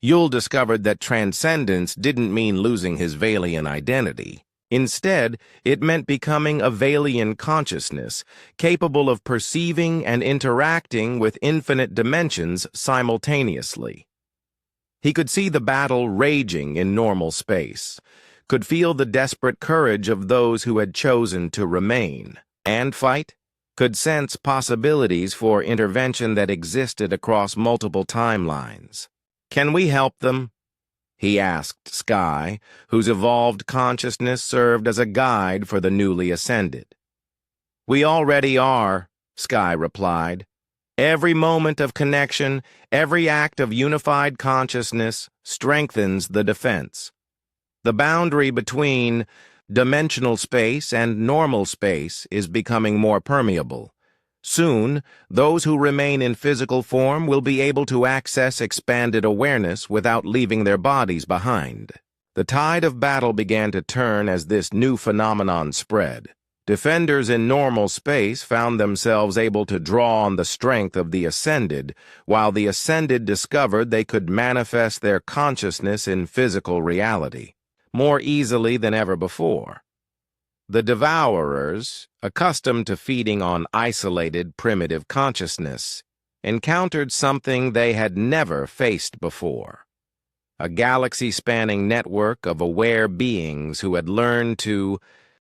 Yul discovered that transcendence didn't mean losing his Valian identity. Instead, it meant becoming a Valian consciousness, capable of perceiving and interacting with infinite dimensions simultaneously. He could see the battle raging in normal space, could feel the desperate courage of those who had chosen to remain and fight, could sense possibilities for intervention that existed across multiple timelines. "Can we help them?" he asked Sky, whose evolved consciousness served as a guide for the newly ascended. "We already are," Sky replied. "Every moment of connection, every act of unified consciousness strengthens the defense. The boundary between dimensional space and normal space is becoming more permeable. Soon, those who remain in physical form will be able to access expanded awareness without leaving their bodies behind." The tide of battle began to turn as this new phenomenon spread. Defenders in normal space found themselves able to draw on the strength of the Ascended, while the Ascended discovered they could manifest their consciousness in physical reality more easily than ever before. The Devourers, accustomed to feeding on isolated, primitive consciousness, encountered something they had never faced before. A galaxy-spanning network of aware beings who had learned to